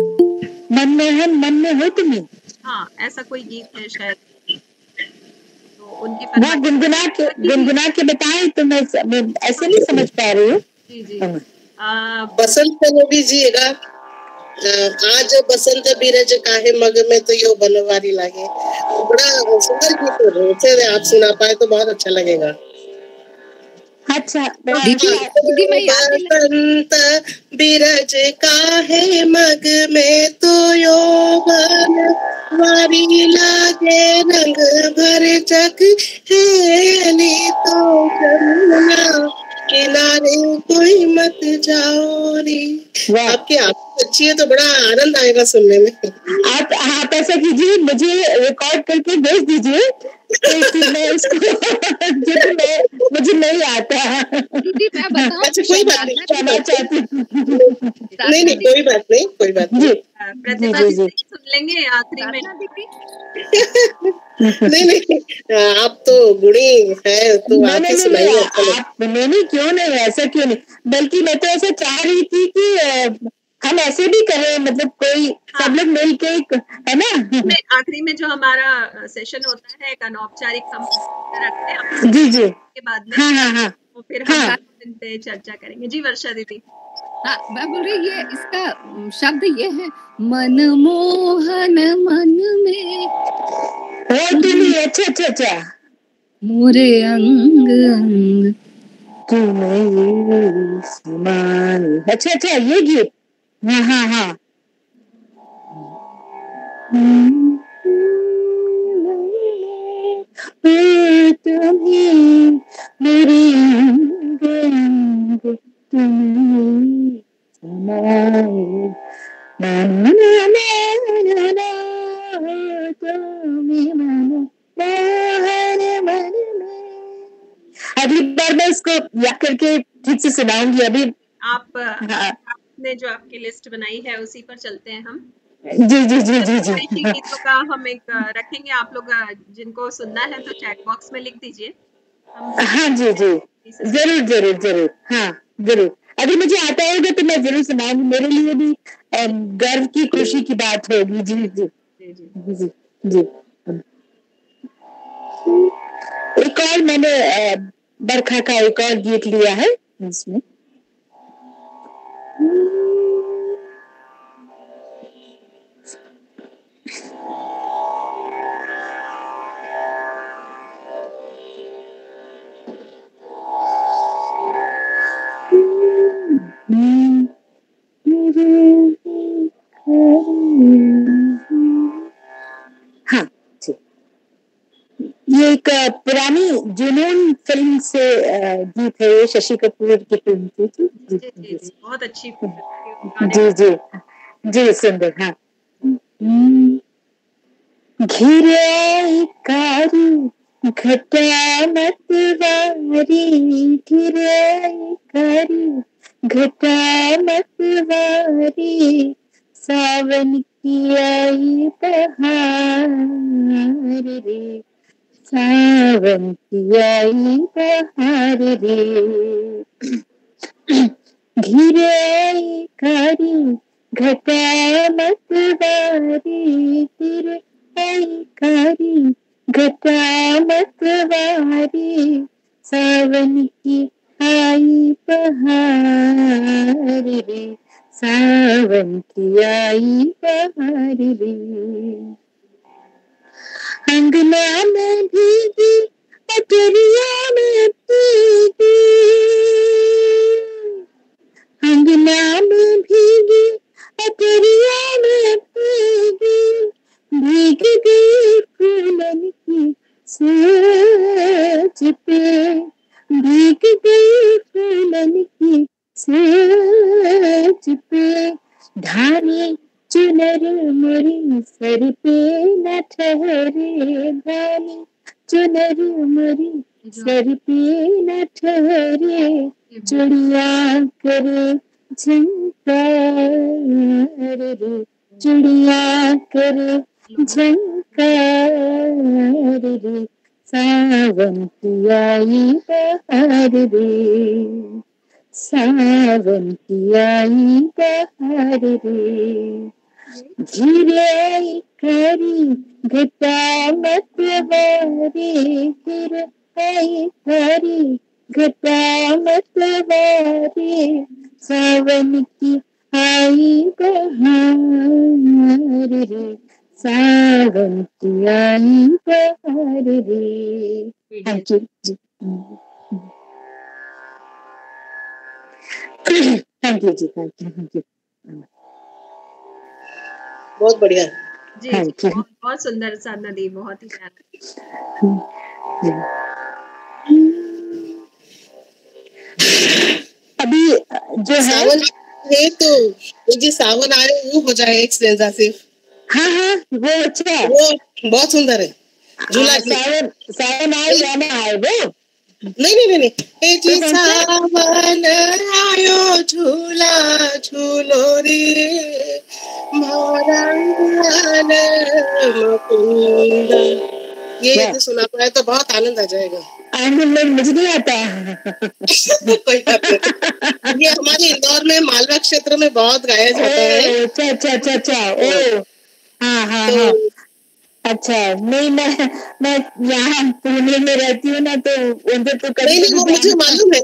मनमोहन मन में हो तुम्हें। हाँ ऐसा कोई गीत है शायद, तो उनकी वो फरमाइश गुनगुना के बताएं तो मैं ऐसे नहीं समझ पा रही हूँ। जी जी। बसंत में दीजिएगा। आज बसंत बीरज काहे मग में तो यो बनवारी लागे। बड़ा सुंदर गीत है, आप सुना पाए तो बहुत अच्छा लगेगा। अच्छा, दीदी मैं याद बसंत बीरज काहे मग में तो यो बनवारी लागे, रंग भर जग हेली तो जमुना किनारे कोई मत जाओ रे। आपकी आवाज अच्छी है तो बड़ा आनंद आएगा सुनने में। आप ऐसा कीजिए, मुझे रिकॉर्ड करके भेज दीजिए तो मैं उसको मुझे नहीं आता। दीदी मैं बताऊं, अच्छा कोई बात नहीं, कहना चाहती हूँ। नहीं कोई बात नहीं, कोई बात नहीं। प्रतिभा जी से सुन लेंगे आखिरी में। नहीं आप तो गुणी है तो आप ही सुनाइए। आप नहीं, क्यों नहीं, ऐसा क्यों नहीं, बल्कि मैं तो ऐसा चाह रही थी कि हम ऐसे भी करें, मतलब कोई सब लोग मिल के, है ना। आखिरी में जो हमारा सेशन होता है एक अनौपचारिक हम रखते हैं जी जी के बाद में। हाँ हाँ हाँ, तो फिर हम इन पे चर्चा करेंगे। जी वर्षा दीदी। हाँ मैं बोल रही, ये इसका शब्द ये है, मनमोहन मन में हो तुम। अच्छा अच्छा अच्छा, मोरे अंग अंग तुम्हें समान। अच्छा अच्छा, ये गीत। हाँ हाँ हाँ। तुम्हें मेरे अंग अंग तुम्हें समाए, ना ना ना ना तुम्हें मन मोहन मन में। अगली बार मैं इसको याद करके ठीक से सुनाऊंगी। अभी आपने जो आपकी लिस्ट बनाई है उसी पर चलते हैं हम। जी जी जी जी जी। गीतों का हम एक रखेंगे, आप लोग जिनको सुनना है तो चैट बॉक्स में लिख दीजिए। हाँ जी जी, जरूर जरूर जरूर। हाँ जरूर, अगर मुझे आता होगा तो मैं जरूर सुनाऊंगी, मेरे लिए भी गर्व की खुशी की बात होगी। जी जी जी जी जी। एक और मैंने बरखा का एक और गीत लिया है इसमें। शशि कपूर की फिल्म थी। जी जी जी जी, बहुत अच्छी फिल्म थी, जी गाने जी जी सुंदर। हाँ, घिरे कारी घटा मत वारी, घिरे कारी घटा मत वारी, सावन की आई बहार रे, सावन की आई बहार रे। घिरे कारी घटा मत वारी, घिरे कारी घटा मत वारी, सावन की आई बहार रे, सावन की आई बहार रे। अंगना में भीगी अटरिया में भीगी, अंगना में भीगी अटरिया में भीगी, भीग गई फूलन की सोच पे, भीग गई फूलन की सोच पे, धानी चुनर मोरी सर पे न ठहरे, धानी चुनर मोरी सर पे न ठहरे, चुड़िया करे झंकार रे, चुड़िया करे झंकार रे, सावन की आई बहार रे, सावन की आई बहार रे। घिरे कारी घटा मत वारी, घिरे कारी घटा मत वारी, सावन की आई बहार रे, सावन की आई बहार रे। थैंक यू जी, थैंक यू जी, थैंक यू। बहुत बढ़िया। जी जी, बहुत सुंदर साधना दी, बहुत ही प्यारा। अभी जो है सावन है तो मुझे सावन आए वो हो जाए एक स्टेंजा सिर्फ। हाँ हाँ वो अच्छा है, वो बहुत सुंदर है। झूला सावन सावन आए या ना आए वो नहीं ए जी सावन आयो झूला झूलो रे मोरा मुकुंदा, ये यदि सुना पाए तो बहुत आनंद आ जाएगा। आनंद मुझे नहीं आता कोई बात नहीं, ये हमारे इंदौर में मालवा क्षेत्र में बहुत गाया जाता है। अच्छा अच्छा अच्छा अच्छा ओ हाँ हाँ हाँ अच्छा। नहीं मैं यहाँ पुणे में रहती हूँ ना, तो उधर तो नहीं वो मुझे मालूम है,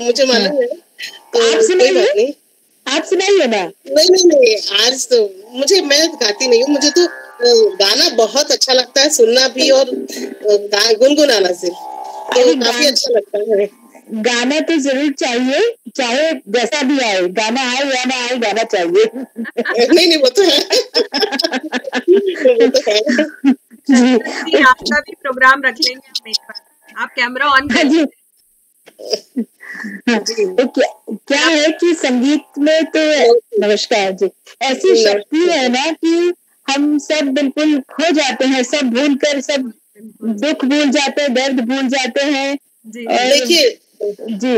मुझे मालूम है। तो आप सुनाइए, आप सुनाइए ना। नहीं आज तो मैं गाती नहीं हूँ, मुझे तो गाना बहुत अच्छा लगता है, सुनना भी और गुनगुनाना सिर्फ, तो काफी अच्छा लगता है। गाना तो जरूर चाहिए, चाहे जैसा भी आए, गाना आए या ना आए, गाना चाहिए। नहीं वो तो है वो तो है। आपका भी प्रोग्राम रख लेंगे हम एक बार, आप कैमरा ऑन करिए। तो क्या है कि संगीत में तो नमस्कार जी, ऐसी शक्ति है ना कि हम सब बिल्कुल खो जाते हैं, सब भूल कर, सब दुख भूल जाते हैं, दर्द भूल जाते हैं। देखिए जी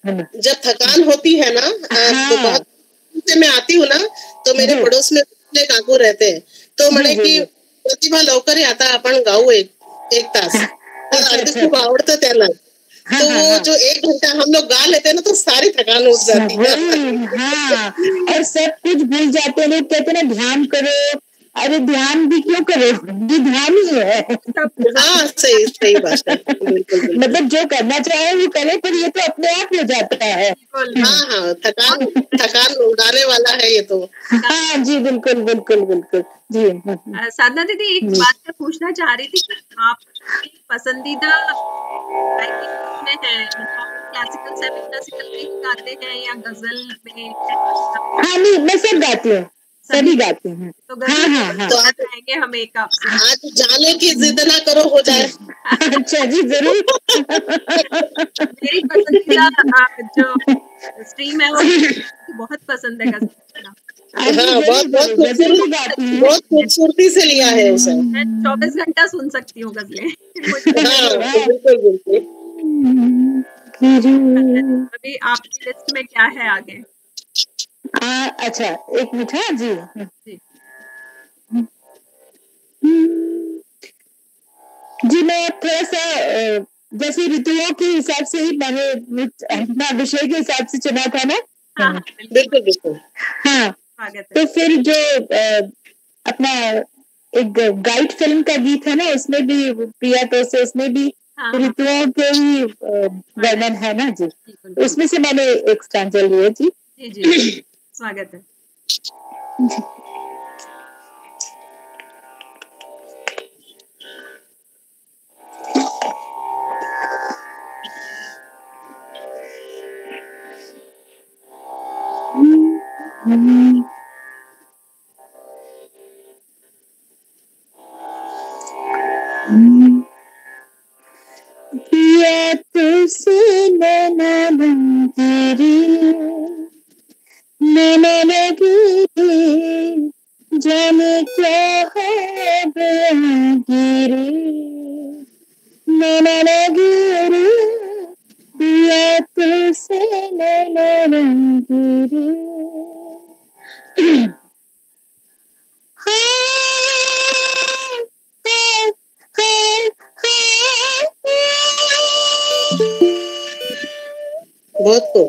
जब थकान होती है ना, तो बहुत से मैं आती हूँ ना, तो मेरे पड़ोस में काकू रहते हैं, तो मैंने की प्रतिभा लवकर आता आपण गाऊ एक तास, खूब आवड़तं त्यांना, तो वो जो 1 घंटा हम लोग गा लेते हैं ना, तो सारी थकान उठ जाती है। हाँ, और सब कुछ भूल जाते हैं। लोग कहते हैं ना ध्यान करो, अरे ध्यान भी क्यों करो, ये ध्यान ही है। हाँ सही बात है, मतलब जो करना चाहे वो करे, पर ये तो अपने आप हो जाता है। हाँ थकान उड़ाने वाला है ये तो। हाँ जी बिल्कुल बिल्कुल बिल्कुल जी। साधना दीदी एक बात मैं पूछना चाह रही थी, आपकी पसंदीदा में है, क्लासिकल सेमी क्लासिकल में गाते हैं या गजल में? हाँ नहीं मैं सब गाती हूँ, सभी गाते हैं। तो हाँ हाँ हाँ। गाएंगे हम एक आपसे। आज जाने की जिद ना करो, हो जाए। अच्छा जी, जरूर। मेरी पसंदीदा जो स्ट्रीम है वो बहुत पसंद है गजल गाना। हाँ, बहुत खूबसूरती से लिया है इसे। मैं 24 घंटा सुन सकती हूँ गजलें। हाँ, बिल्कुल बिल्कुल। अभी आपकी लिस्ट में क्या है आगे? अच्छा, एक मिनट। हाँ जी जी, मैं थोड़ा सा जैसे ऋतुओं के हिसाब से ही मैंने अपना विषय के हिसाब से चुना था ना। हाँ, बिल्कुल बिल्कुल। हाँ, तो फिर जो अपना एक गाइड फिल्म का गीत है ना, उसमें भी प्रिया तो से उसमें भी ऋतुओं के ही वर्णन है ना जी, उसमें से मैंने एक स्टैंजा लिया जी। जी स्वागत है। पिया तुझसे नैना बंकेरी, नैना लगी जाने क्या है बेगिरी, नैना लगी पिया तुझसे नैना बंकेरी। बहुत खूब,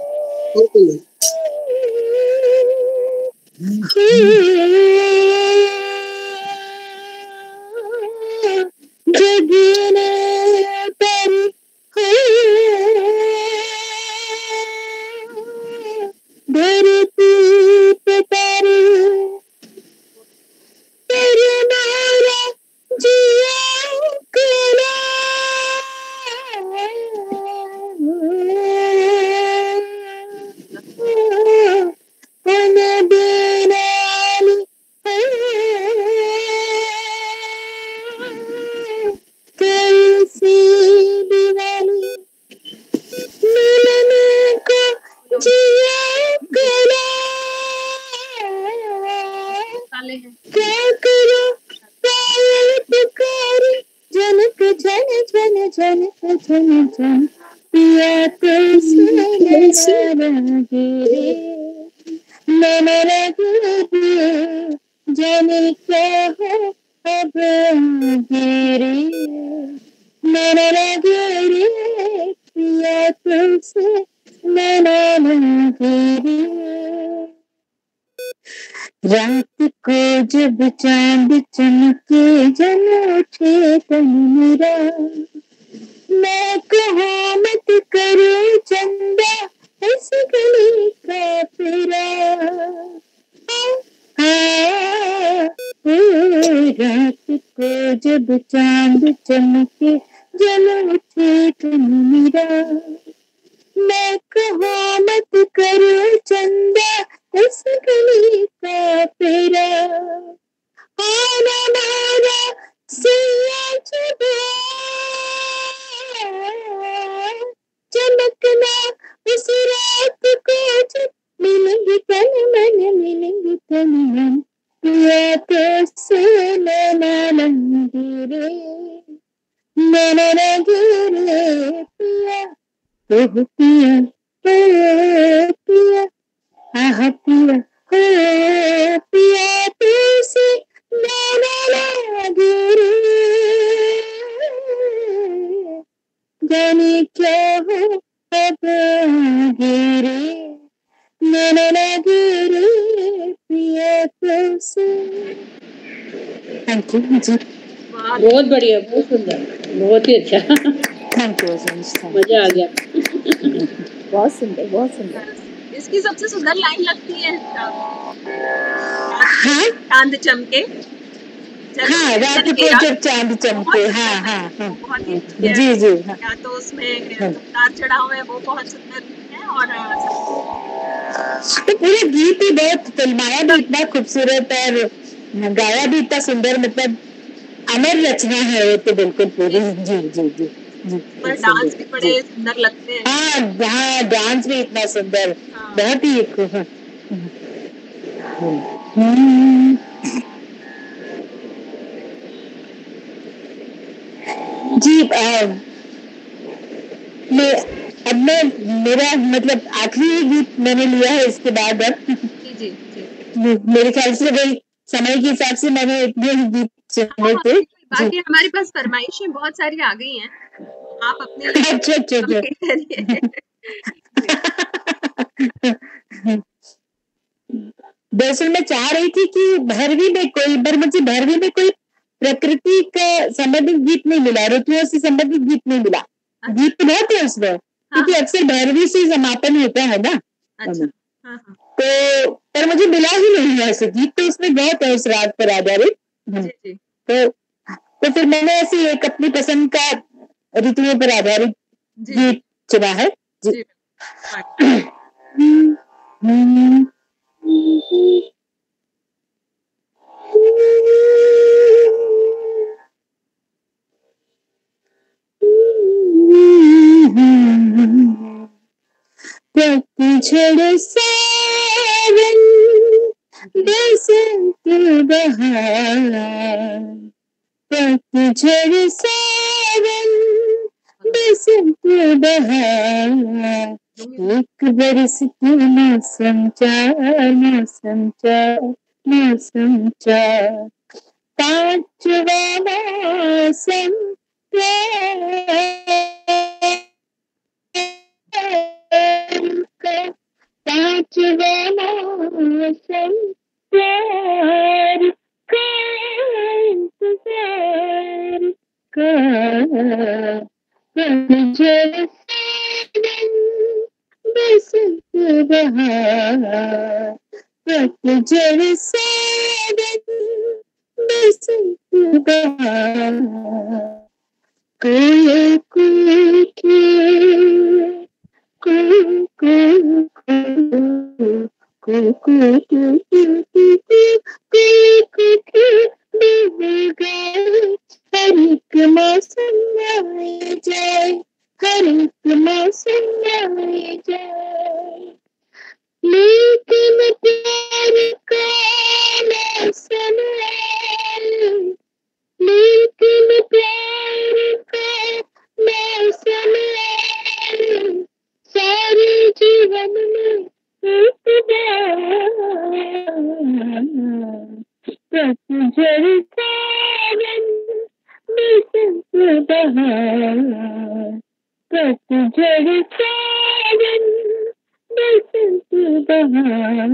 रात को जब चांद चमके जल उठे तन मेरा, मैं कहूँ मत करो चंदा इस गली का फेरा। रात को जब चांद चमके जल उठे तन मेरा, मैं कहूँ मत करो चंदा इस गली का फेरा। आना मारा सिया चमकना उस रात को जब मिलेंगे तन मन, मिलेंगे तन मन, पिया तो से नैना लंगे रे, नैना लंगे रे पिया, ओह पिया, ओ पिया, आह पिया, ओ पिया तुझसे नैना लगे रे, जाने क्या हो अब आगे रे, नैना लगे रे पिया तुझसे। थैंक यू जी। बहुत बढ़िया, बहुत सुंदर, बहुत ही अच्छा। थैंक यू सो मच, मजा आ गया। बहुत सुंदर, बहुत सुंदर। इसकी सबसे सुंदर लाइन लगती है चांद चमके, हाँ, रात को जब चांद चमके। हाँ हाँ हाँ, जी जी। या तो उसमें उतार चढ़ाव है वो बहुत सुंदर है, और पूरा गीत ही बहुत फिल्माया भी इतना खूबसूरत और गाया भी इतना सुंदर, मतलब अमर रचना है वो तो बिल्कुल पूरी। जी जी जी जी, और डांस भी बड़े सुंदर लगते हैं। हाँ हाँ, डांस भी इतना सुंदर, हाँ। बहुत ही जी। अब मैं मेरा मतलब आखिरी गीत मैंने लिया है इसके बाद। अब जी जी जी, मेरे ख्याल से वही समय के हिसाब से मैंने इतने गीत सुने थे। बाकी हमारे पास फरमाइशें बहुत सारी आ गई हैं, आप अपने लिए अच्छा अच्छा कंप्लीट करिए। दरअसल मैं चाह रही थी कि भरवी में कोई बार मुझे भरवी में कोई प्रकृति का संबंधित गीत नहीं मिला, ऋतुओं से संबंधित गीत नहीं मिला। गीत तो बहुत है उसमें, क्योंकि अक्सर भरवी से समापन होता है ना। अच्छा। तो पर मुझे मिला ही नहीं है ऐसे गीत, तो उसमें बहुत है उस राग पर आधारित। तो फिर मैंने ऐसे एक अपनी पसंद का ऋतुओं पर आधारित गीत चुना है जी। पतझड़ सावन बसंत बहार, पतझड़ सावन बसंत बहार, एक बरस की मौसम चार, मौसम चार, मौसम चार, पांचवा मौसम पांचवा मौसम प्यार का इंतजार का, पतझड़ सावन बसंत बहार, पतझड़ सावन बसंत बहार, कोयल कूके हर एक मौसम आए जाए, हर एक मौसम आए जाए, लेकिन प्यार का मौसम है, लेकिन प्यार का मौसम है, सारे जीवन में एक बार, पतझड़ सावन बसंत बहार, पतझड़ सावन बसंत बहार,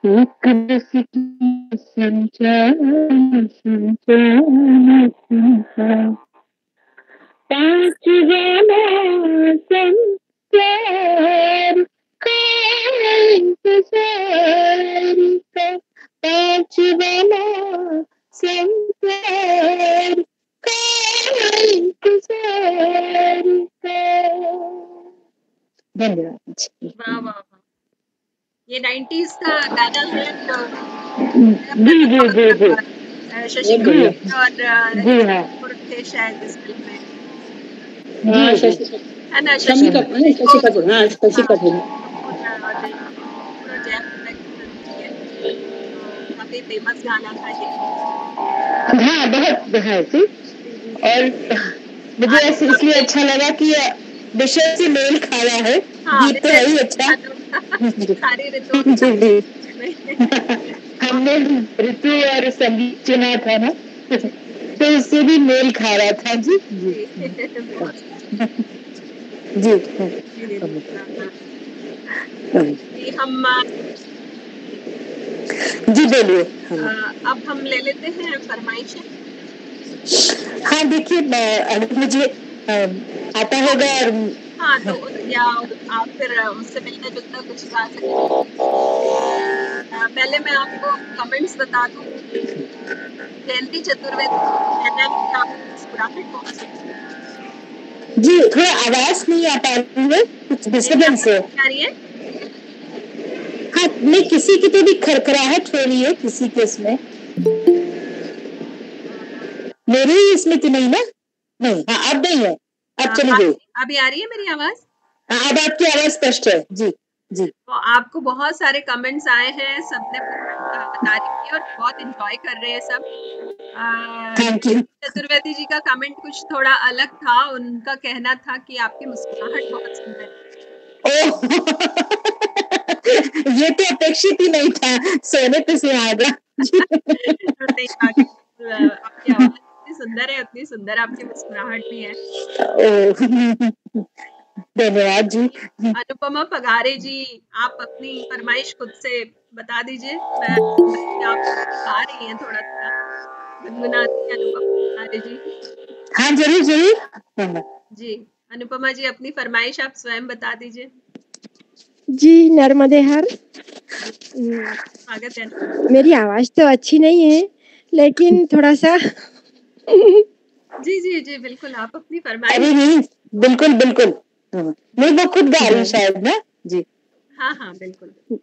एक बरस की संचार, संचार, संचार, पांचवा मौसम प्यार का इंतजार का, पांचवा मौसम प्यार का इंतजार का। धन्यवाद। वाह वाह वाह, ये 90s का गाना है तो जी जी जी जी, शशि कपूर जी हाँ थे शायद इस फिल्म में, हाँ है ना? शशि कपूर, हाँ शशि कपूर। काफी फेमस गाना था ये। हाँ बहुत है जी। और मुझे ऐसे इसलिए अच्छा लगा कि विषय से मेल खा रहा है, गीत तो है ही अच्छा। सारी ऋतु हमने ऋतु और संगीत चुना था ना, तो उससे भी मेल खा रहा था जी। जी हम जी बोलिए। अब हम ले लेते हैं फरमाइशें। हाँ देखिए, अगर मुझे आता होगा और हाँ तो या आप फिर उससे मिलता जुलता कुछ गा सकते। पहले मैं आपको कमेंट्स बता दूं। जयंती चतुर्वेदी जी, थोड़ा आवाज नहीं आ पा रही है, कुछ डिस्टर्बेंस है। आ रही है? हाँ, नहीं किसी की तो भी खरखराहट हो रही है किसी के इसमें, मेरे ही इसमें तो नहीं ना? नहीं, हाँ अब नहीं है, अब चली गई। अभी आ रही है मेरी आवाज? हाँ, अब आपकी आवाज स्पष्ट है जी जी। तो आपको बहुत सारे कमेंट्स आए हैं, सबने तारीफ की और बहुत एंजॉय कर रहे हैं सब। Thank you. चतुर्वेदी जी का कमेंट कुछ थोड़ा अलग था, उनका कहना था कि आपकी मुस्कुराहट बहुत सुंदर है। ये तो अपेक्षित ही नहीं था, सोने पे सुहागा। नहीं, आपकी आवाज इतनी सुंदर है, उतनी सुंदर आपकी मुस्कुराहट भी है। धन्यवाद जी। अनुपमा पगारे जी, आप अपनी फरमाइश खुद से बता दीजिए। मैं आप गा रही हैं, थोड़ा थोड़ा गुनगुनाती हैं अनुपमा पगारे जी। हाँ जरूर जरूर जी। अनुपमा जी, अपनी फरमाइश आप स्वयं बता दीजिए। जी नर्मदे हर। स्वागत है। मेरी आवाज तो अच्छी नहीं है, लेकिन थोड़ा सा जी जी जी बिल्कुल, आप अपनी फरमाइश। अरे नहीं, बिल्कुल बिल्कुल, नहीं वो खुद गा रही शायद ना जी। हाँ हाँ बिल्कुल।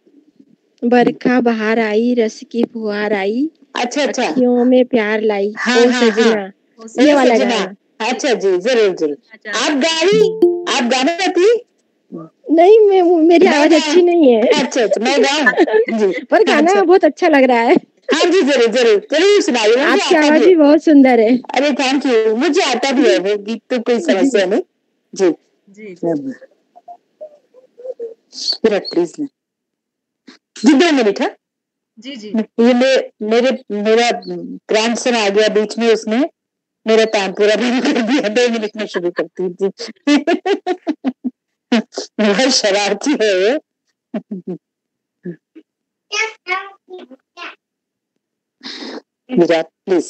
बरखा बहार आई, रस की फुहार आई, अच्छा अच्छा, अखियों में प्यार लाई, हाँ ओ हाँ सजना, हाँ, ये वाला सजना। गाना। अच्छा जी, जरूर जरूर। अच्छा। आप गा रही, आप गाना गाती? नहीं, मेरी आवाज अच्छी नहीं है। अच्छा अच्छा, मैं गाऊं जी, पर गाना अच्छा। बहुत अच्छा लग रहा है। हाँ जी जरूर जरूर जरूर सुनाइए, मुझे आपकी आता आवाज भी भी है। बहुत सुंदर है। अरे थैंक यू, मुझे आता भी है वो गीत, तो कोई समस्या नहीं जी। जी प्लीज जी, 2 मिनट है जी जी। ये मेरा ग्रैंडसन आ गया बीच में, उसने मेरा काम पूरा बंद कर दिया। 2 मिनट में शुरू करती हूँ जी। बहुत शरारती है ये। विराट प्लीज।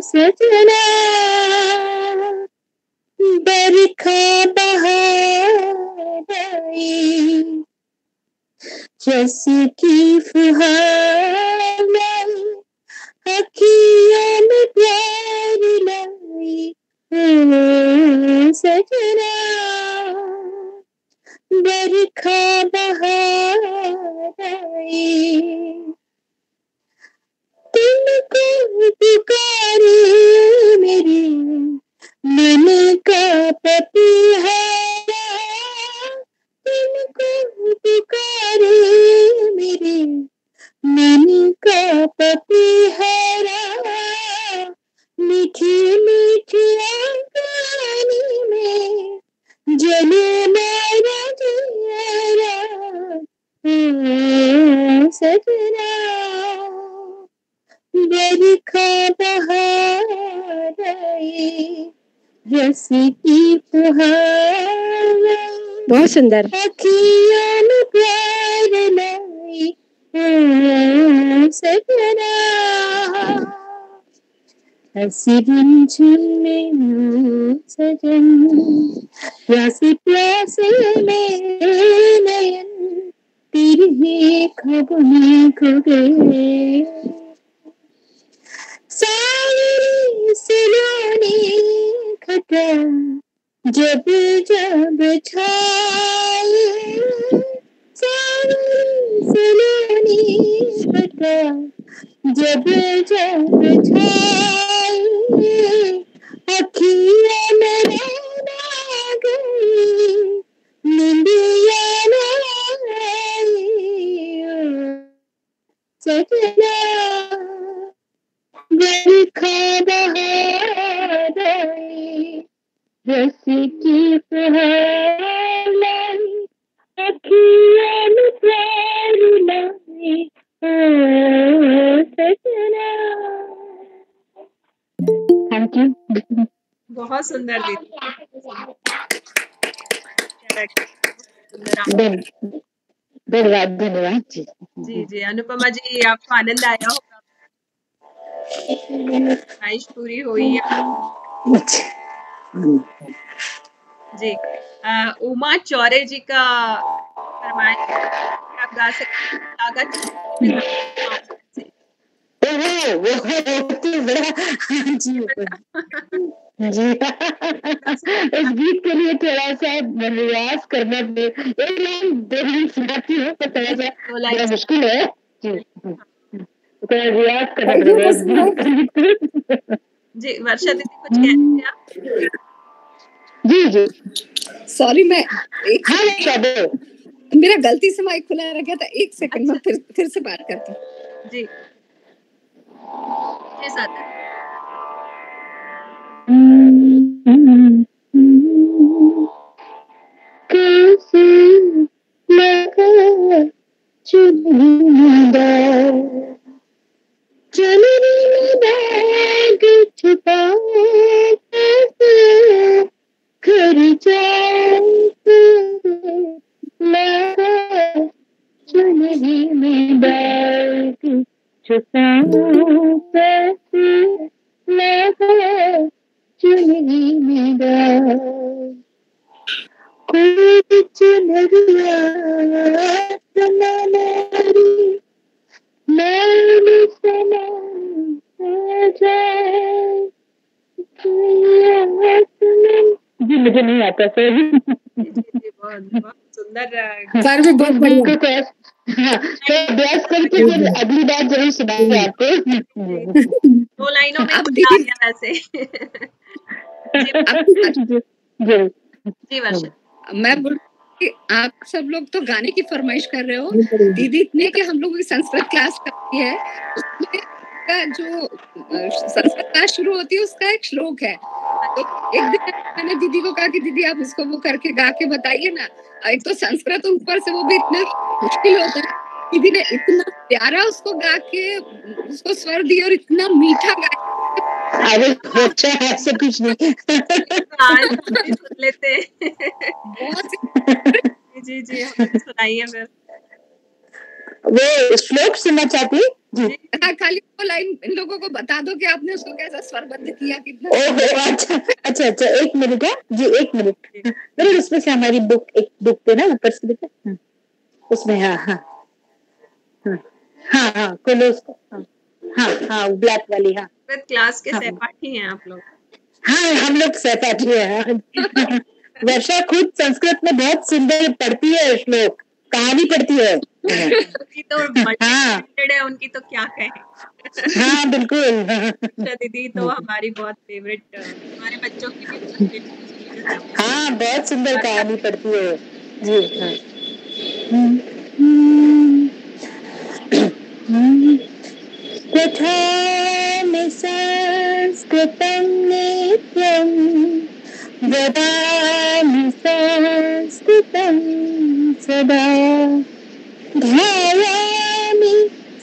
सजना बरखा बहार आई, रस की फुहार लाई, अखियों में प्यार लाई, सजना बरखा बहार आई, तुमको पुकारे मेरे मन का पपीहारा, तुमको पुकारे मेरे मन का पपीहारा, मीठी मीठी आंगन में जले मेरा जियारा, सजना बरखा बहार आई, रस की फुहार, बहुत सुंदर। अखियों में प्यार लाई, सजना हसी रिमझिम में सजन, प्यासे प्यासे मेरे नयन, तेरी ही ख्वाबों में खो गए, सावरी सलोनी खटा जब जब छाए, सावरी सलोनी खटा जब जब छाए, अखियों में नैन आ गई, निंदिया न आई, सजना बरखा बहार आई रस की फुहार लाई अखियाँ में प्यार लाई ओ सजना। Thank you. बहुत सुंदर दीदी, धन्यवाद धन्यवाद जी। जी जी अनुपमा जी, आपको आनंद आया होगा, ख्वाहिश पूरी हुई जी। उमा चौरे जी का फरमाइश, आप गा सकते हैं लागत से। जी जी इस गीत के लिए थोड़ा सा रियाज करना, एक लाइन दो लाइन सुनाती हूँ तो थोड़ा सा बड़ा मुश्किल है जी, थोड़ा रियाज करना पड़ेगा। जी वर्षा दीदी कुछ कह रही हैं आप? जी जी सॉरी, मैं एक हाँ मेरा गलती से माइक खुला रह गया था, एक सेकंड में फिर से बात करती हूँ जी। साथ मुझे नहीं आता सर। बहुत सुंदर सर भी बहुत बढ़िया। अभ्यास करके फिर अगली बार जरूर सुनाएंगे आपको। 2 लाइनों में बता दिया वैसे। जी वर्षा, मैं बोल आप सब लोग तो गाने की फरमाइश कर रहे हो, दीदी इतने कि हम लोग संस्कृत क्लास करती है, उसका जो संस्कृत क्लास शुरू होती है उसका एक श्लोक है, तो एक दिन मैंने दीदी को कहा कि दीदी आप इसको वो करके गा के बताइए ना। एक तो संस्कृत ऊपर से वो भी इतना मुश्किल होता है, दीदी ने इतना प्यारा उसको गा के उसको स्वर दिया और इतना मीठा गाया। अरे अच्छा ऐसे कुछ नहीं सुन लेते जी जी सुनाइए फिर। वो श्लोक सुनना चाहती जी। खाली वो लाइन इन लोगों को बता दो कि आपने उसको कैसा स्वरबद्ध किया, कितना। अच्छा एक मिनट है जी, एक मिनट। मेरे उसमें से हमारी बुक, एक बुक पे ना ऊपर से देखा उसमें, हाँ खोलो उसको, हाँ ब्लैक वाली, हाँ क्लास के सहपाठी हैं आप लोग? हाँ हम लोग सहपाठी हैं। वर्षा खुद संस्कृत में बहुत सुंदर पढ़ती है श्लोक, कहानी पढ़ती है। उनकी तो है, उनकी तो क्या कहें। हाँ बिल्कुल। दीदी तो हमारी बहुत फेवरेट, हमारे बच्चों की भी। हाँ बहुत सुंदर कहानी पढ़ती है जी। कथामि संस्कृतं नित्यं वदामि संस्कृतं सदा ध्यायामि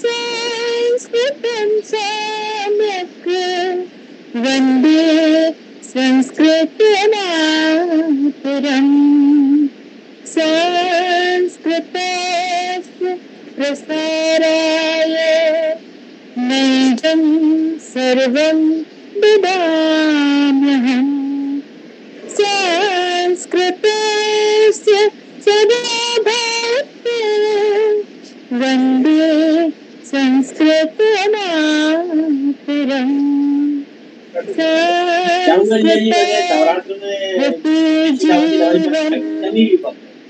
संस्कृतं सम्यक् वन्दे संस्कृतमातरम् संस्कृतस्य प्रसाराय नैजं सर्वं ददाम्यहम् संस्कृतस्य सदा भक्तिं वन्दे संस्कृतमातरम्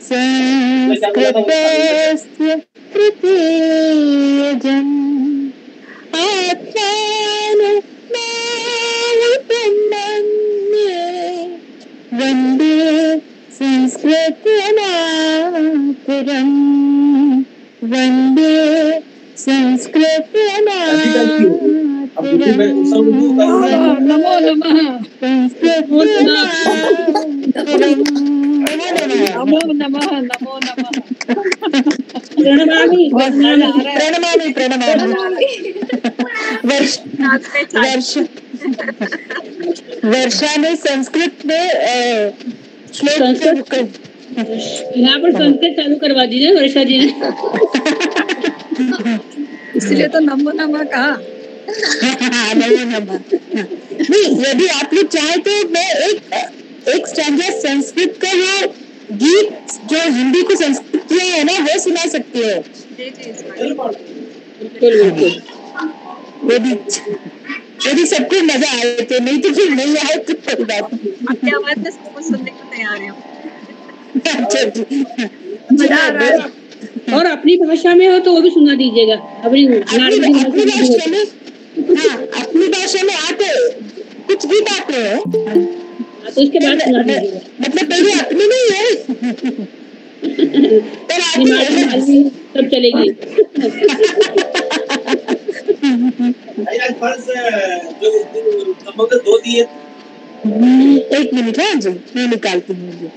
संस्कृतस्य तृतीयजम् आत्मानं मन्ये वन्दे संस्कृतमातरम् वन्दे संस्कृत नमो नमः संस्कृत नमो नमः नमो नमः प्रणमामि प्रणमामि प्रणमामि वर्षा ने संस्कृत में श्लोक यहाँ पर संस्कृत चालू करवा दीजिए वर्षा जी ने, इसलिए तो नमो नमः कहा। नमो नमः। नहीं, यदि आप लोग चाहे तो मैं एक स्टैंजा संस्कृत का वो गीत जो हिंदी को संस्कृत किया है ना, वो सुना सकती है। यदि सबको मजा आए तो, नहीं तो फिर नहीं आए तो कोई बात नहीं। आपकी आवाज में सबको सुनने को तैयार है। मजा आ रहा है। और अपनी भाषा में हो तो वो भी सुना दीजिएगा। अपनी भाषा में, हाँ, अपनी भाषा में आते कुछ गीत आते हैं, तो इसके बाद सुना दीजिएगा। मतलब पहले अपनी नहीं है सब चलेगी। जो दो दिए, एक मिनट है जी, मैं निकालती हूँ।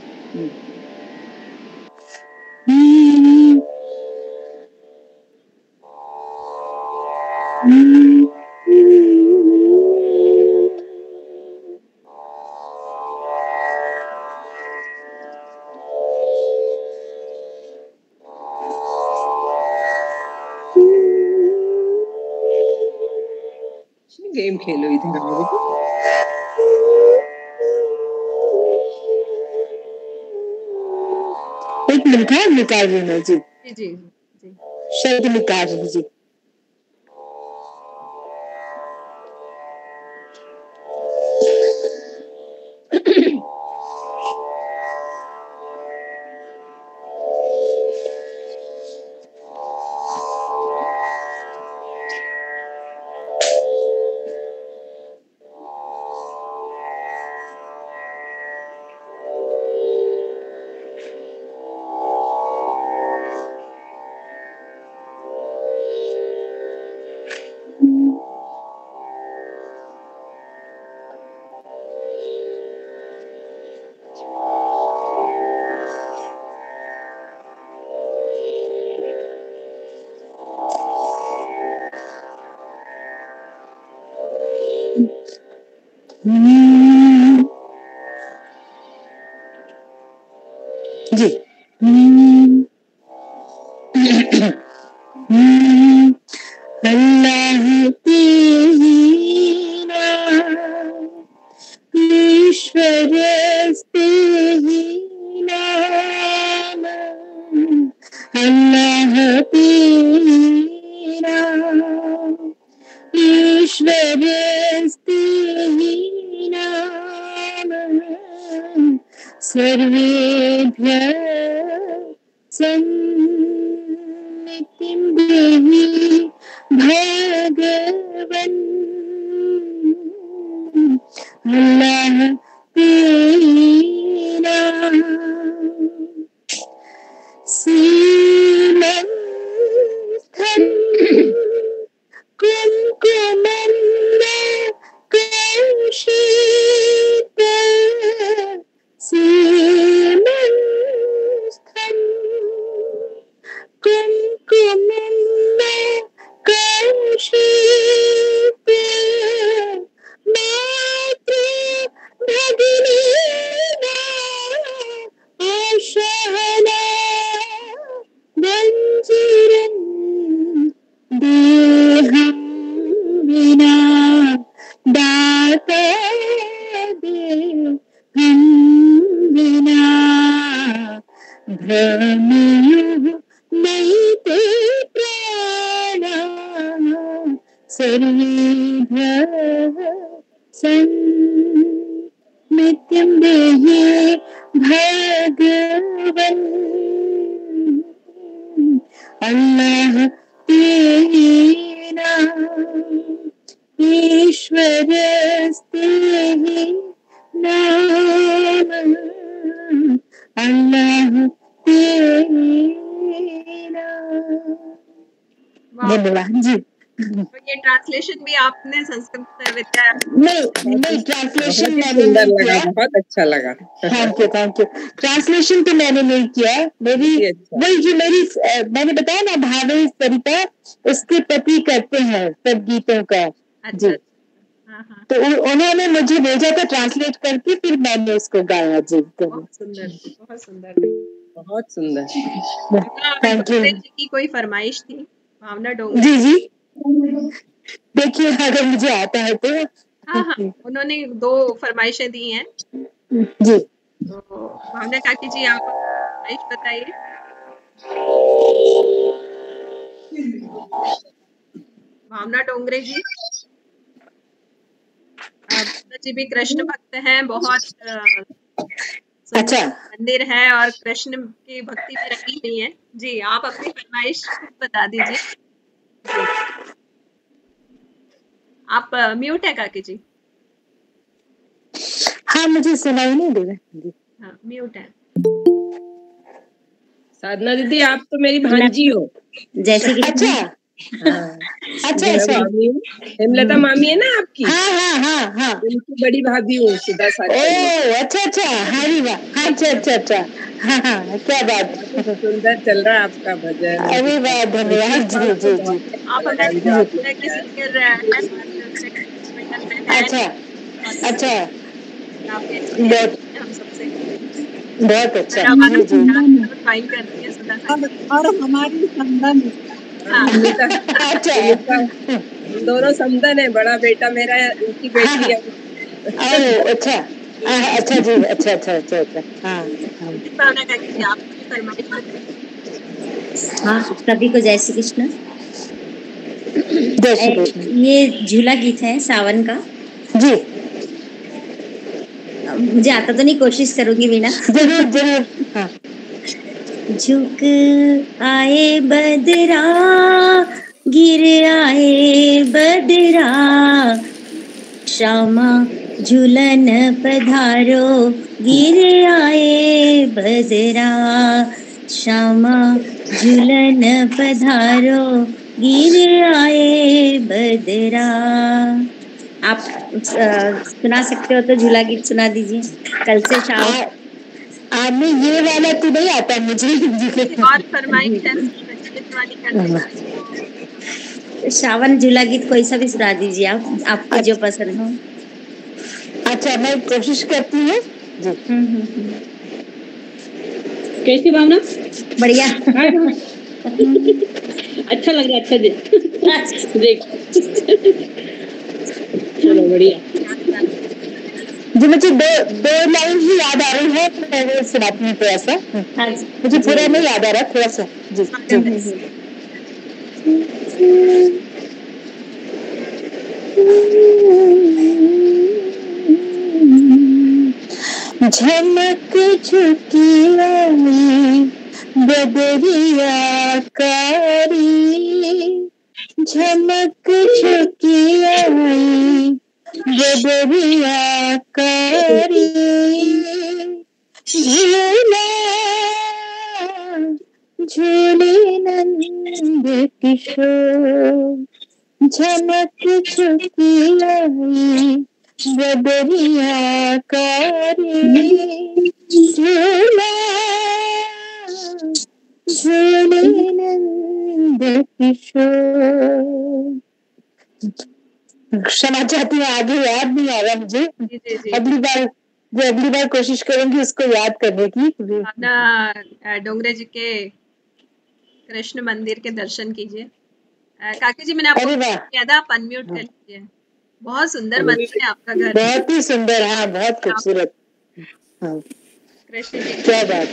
गेम खेलो इधर। एक मिनट है, निकाल रही हूँ जी। जी शब्द निकाल रही जी। जी अल्लाह तेरा ईश्वर नाम, अल्लाह तेरा ईश्वर नाम, सर्वेभ्य सन्निधिं देहि भगवन्, अल्लाह तेरा सीमंस्थन कुमकुमंद कौशिक, सीमंस्थन कुमकुमंद कौशिक, मातृ भगिनी आशहना गंजिरन देहं विना दाता देहं विना, भ्रमयुः नैते प्राणा सर्वेभ्यः सन्नित्यं देहि भगवन्, अल्लाह तेरा ईश्वरस्तेहि नाम, अल्लाह तेरा। वाह, धन्यवाद जी। तो ये ट्रांसलेशन भी आपने संस्कृत विद्या नहीं ट्रांसलेशन बहुत ही मैंने सुंदर नहीं लगा, किया। बहुत अच्छा लगा। थैंक यू ट्रांसलेशन तो मैंने नहीं किया। मेरी बहुत ही अच्छा। वही जो मैंने बताया ना भावे सरिता उसके पति करते हैं सब गीतों का अच्छा। जी। हाँ हाँ, तो उन्होंने मुझे भेजा था ट्रांसलेट करके, फिर मैंने उसको गाया जी। बहुत सुंदर, बहुत सुंदर। बहुत सुंदर। थैंक यू डोंगरे जी की कोई फरमाइश थी, भावना डोंगरे? जी जी। देखिए अगर मुझे आता है तो। हाँ हाँ, उन्होंने 2 फरमाइशें दी हैं, जी तो भावना काकी जी आप फरमाइश बताइए। भावना डोंगरे जी, भावना जी भी कृष्ण भक्त हैं, बहुत सुंदर अच्छा मंदिर है और कृष्ण की भक्ति में रंगी हुई है जी। आप अपनी फरमाइश खुद बता दीजिए जी। आप म्यूट है काकी जी? हाँ मुझे सुनाई नहीं दे रहा जी। हाँ म्यूट है। साधना दीदी आप तो मेरी भांजी हो। जैसे कि अच्छा हाँ, अच्छा मैं अच्छा। मामी हूँ, हेमलता मामी है ना आपकी, हाँ उनकी बड़ी भाभी हूँ सुधा साथी। ओ अच्छा हरी वाह। हाँ अच्छा हाँ क्या बात। सुंदर चल रहा है आपका भजन। अरे वाह धन्यवाद जी जी जी। आप हमें किसी फिर अच्छा अच्छा काफी बहुत हम सबसे बहुत अच्छा हमारा जी जी। ड्राइंग करती है सुधा और हमारी समदन है। हाँ अच्छा हम दोनों समदन है, बड़ा बेटा मेरा है, उनकी बेटी है। ओह अच्छा अच्छा जी अच्छा हाँ भावना काकी जी आप अपनी फरमाइश बताइए। हाँ, सभी को जय श्री कृष्ण। जय श्री कृष्ण ये झूला गीत है सावन का। जी। मुझे आता तो नहीं, कोशिश करूंगी वीणा। जरूर हाँ। झुक आए बदरा गिर आए बदरा श्यामा झूलन पधारो गिर आए बदरा श्यामा झूलन पधारो गिर आए बदरा। आप सुना सकते हो तो झूला गीत सुना दीजिए। कल से आपने ये वाला तो नहीं आता मुझे। और फरमाइश है प्रचलित वाली कर श्रावण झूला गीत कोई सा भी सुना दीजिए आप, आपको जो पसंद हो। अच्छा मैं कोशिश करती हूँ जी। कैसी भावना? बढ़िया। अच्छा लग रहा है, अच्छा देख चलो बढ़िया जी। मुझे दो लाइन ही याद आ रही है, मैं वो सुनाती हूँ थोड़ा सा। मुझे पूरा नहीं याद आ रहा, थोड़ा सा जी। झमक झुकी आई बदरिया कारी झमक झुकी आई बदरिया कारी झूला झूले नंद किशोर झमक झुकी आई बदरिया कारी झूला झूले नंद किशोर। क्षमा चाहती हूँ, आगे याद नहीं आ रहा मुझे। अगली बार कोशिश करूंगी उसको याद करने की। डोंगरे जी के कृष्ण मंदिर के दर्शन कीजिए। काकी जी मैंने आपको किया था, आप अनम्यूट कर लीजिए। बहुत सुंदर मंदिर है आपका घर। बहुत ही सुंदर, हाँ बहुत खूबसूरत। हाँ कृष्ण जी क्या बात।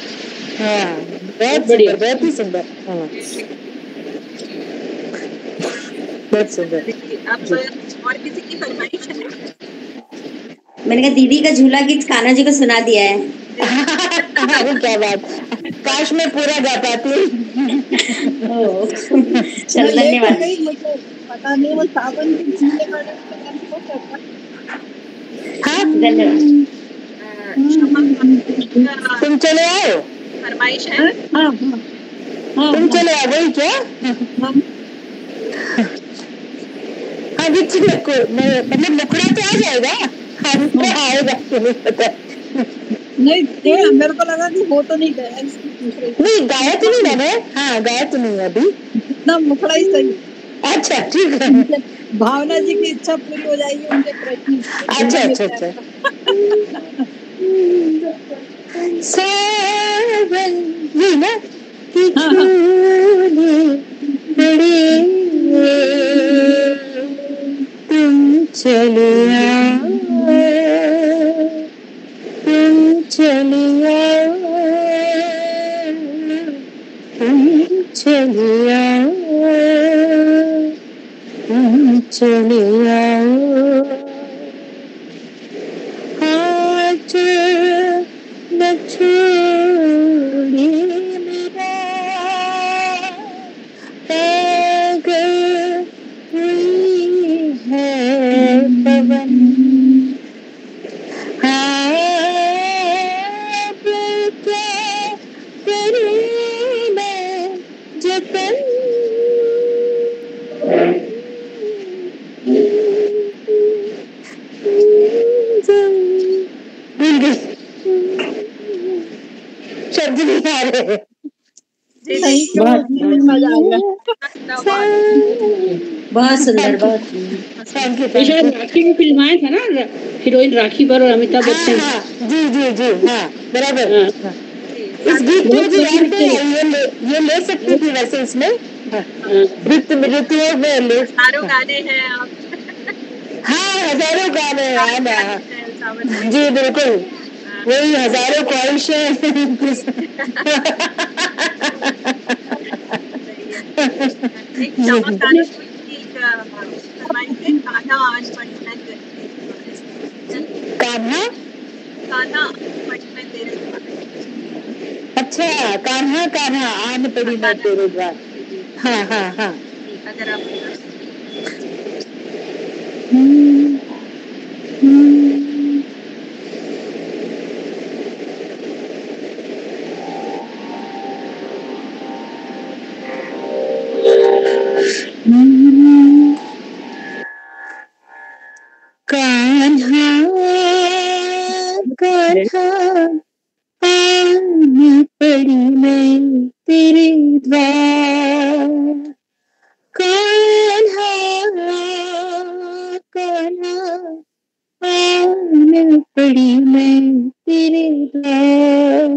हाँ बहुत सुंदर, बहुत ही सुंदर। हाँ बहुत सुंदर। अब और किसी की फरमाइश है? मैंने कहा दीदी का झूला गीत कान्हा जी को सुना दिया है। क्या बात, काश मैं पूरा गा पाती। चल धन्यवाद। मुझे पता नहीं वो सावन के झूले वाले हाँ धन्यवाद। तुम चले आओ, फरमाइश है? तुम चले आओ, वही क्या अभी मतलब मुखड़ा तो आ जाएगा, हमको आएगा तो नहीं पता। नहीं मेरे को लगा कि वो तो नहीं गया, नहीं गाया तो नहीं मैंने, हाँ गाया तो नहीं अभी, इतना मुखड़ा ही सही। अच्छा ठीक है, भावना जी की इच्छा पूरी हो जाएगी उनके प्रश्न। अच्छा अच्छा अच्छा। सावन ये ना कि झूले बड़े तुम चले आओ, तुम चले आओ, तुम चले आओ, तुम चले आओ। आज न छोड़े मेरा पागल हुई है पवन, अब क्या करूं मैं जतन, शब्द नहीं आ रहे। मजा आएगा। बहुत सुंदर, बहुत राखी की फिल्म आया था ना, हीरोइन राखी पर और अमिताभ बच्चन। जी जी जी हाँ बराबर। इस गीत को मुझे याद है, ये ले सकती थी वैसे इसमें ऋतु में ले। हजारों गाने हैं आप। हाँ हजारों गाने हैं जी बिल्कुल, वही हजारों ख्वाहिशें। कान्हा आज पड़ी मैं कान्हा, कान्हा पड़ी मैं तेरे द्वार। अच्छा कान्हा कान्हा आन पड़ी मैं तेरे द्वार। हाँ हाँ हाँ अगर आप कान्हा कान्हा आन पड़ी मैं तेरे द्वार, कान्हा कान्हा आन पड़ी मैं तेरे द्वार,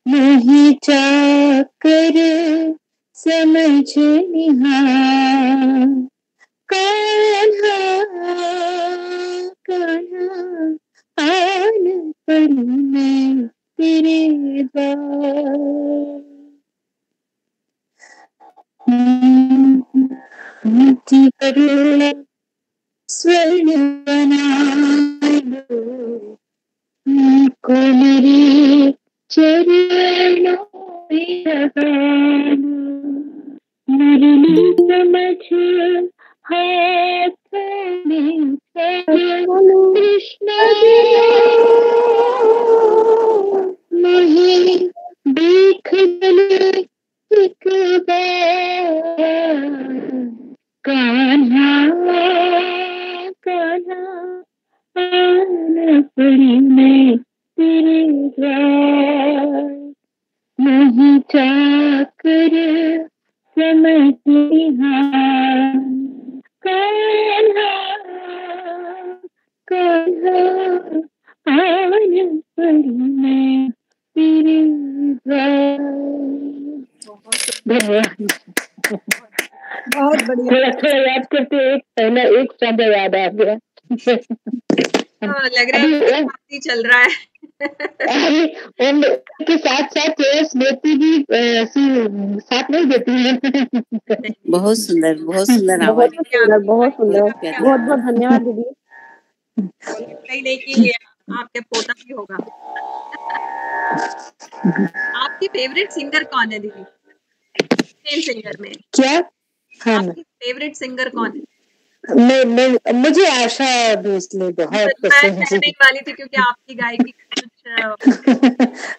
नहीं चाकर समझ निहार, कान्हा कान्हा आन पड़ी मैं तेरे द्वार, मुझे करुणा स्वर्ण बना लो, को मेरे चरणों में लगा लो, मुरली समझ हाथ में कृष्ण नहीं देख ले एक बार, कान्हा कान्हा आन पड़ी मैं तेरे द्वार, नहीं चाकर समझ निहार, कान्हा कान्हा आन पड़ी मैं तेरे द्वार। धन्यवाद। बहुत बढ़िया। थोड़ा याद करते पहला एक शब्द याद आ गया। लग रहा है ही चल रहा है। के साथ साथ स्मृति भी साथ नहीं देती है। बहुत सुंदर बहुत सुंदर, बहुत सुंदर, बहुत बहुत धन्यवाद दीदी। नहीं कि आपके पोता भी होगा। आपकी फेवरेट सिंगर कौन है दीदी? सिंगर में क्या? हाँ आपकी फेवरेट सिंगर कौन है? मुझे आशा भोसले बहुत पसंद है। मैं वाली थी क्योंकि आपकी गायकी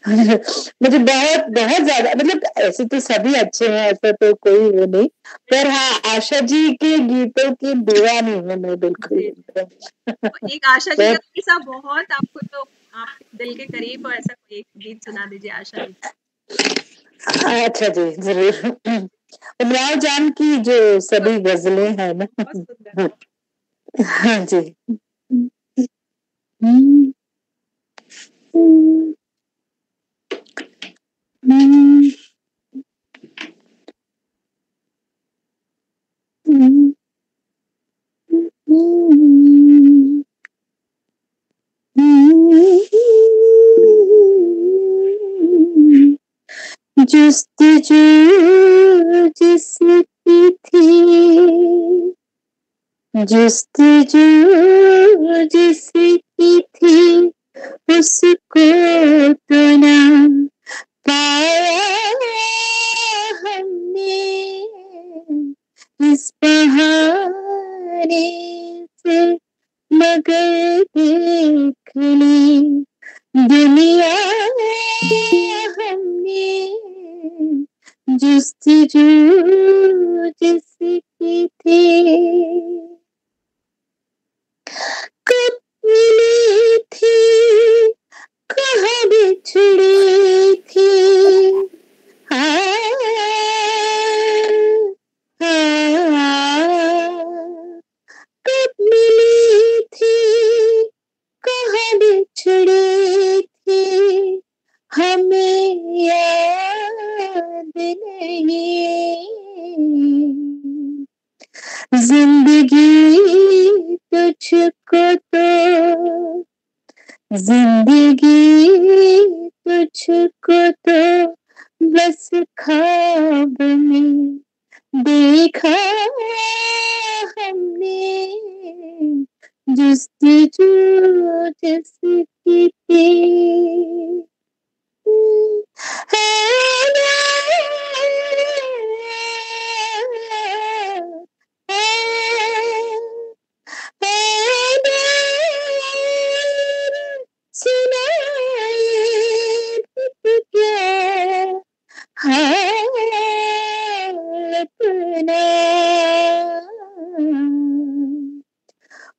मुझे बहुत बहुत ज्यादा, मतलब ऐसे तो सभी अच्छे हैं, ऐसा तो कोई वो नहीं, पर हाँ आशा जी के गीतों की दीवानी हूँ मैं बिल्कुल। एक आशा जी का कोई सा बहुत आपको तो आपके दिल के करीब हो ऐसा कोई एक गीत सुना दीजिए आशा जी। अच्छा जी जरूर। उमराव जान की जो सभी गजलें हैं ना, हाँ जी। जुस्तजू जिसकी थी, जुस्तजू जिसकी थी, उसको तो ना पाया हमने, इस बहाने से मगर देख ली दुनिया हमने, जुस्तजू जिसकी थी। कब मिली थी, कहाँ बिछड़ी थी, कब मिली थी, कहाँ बिछड़ी थी, हमें याद नहीं। जिंदगी तुझको तो, जिंदगी तुझको तो बस ख्वाब में देखा हमने, जुस्तजू जिसकी थी।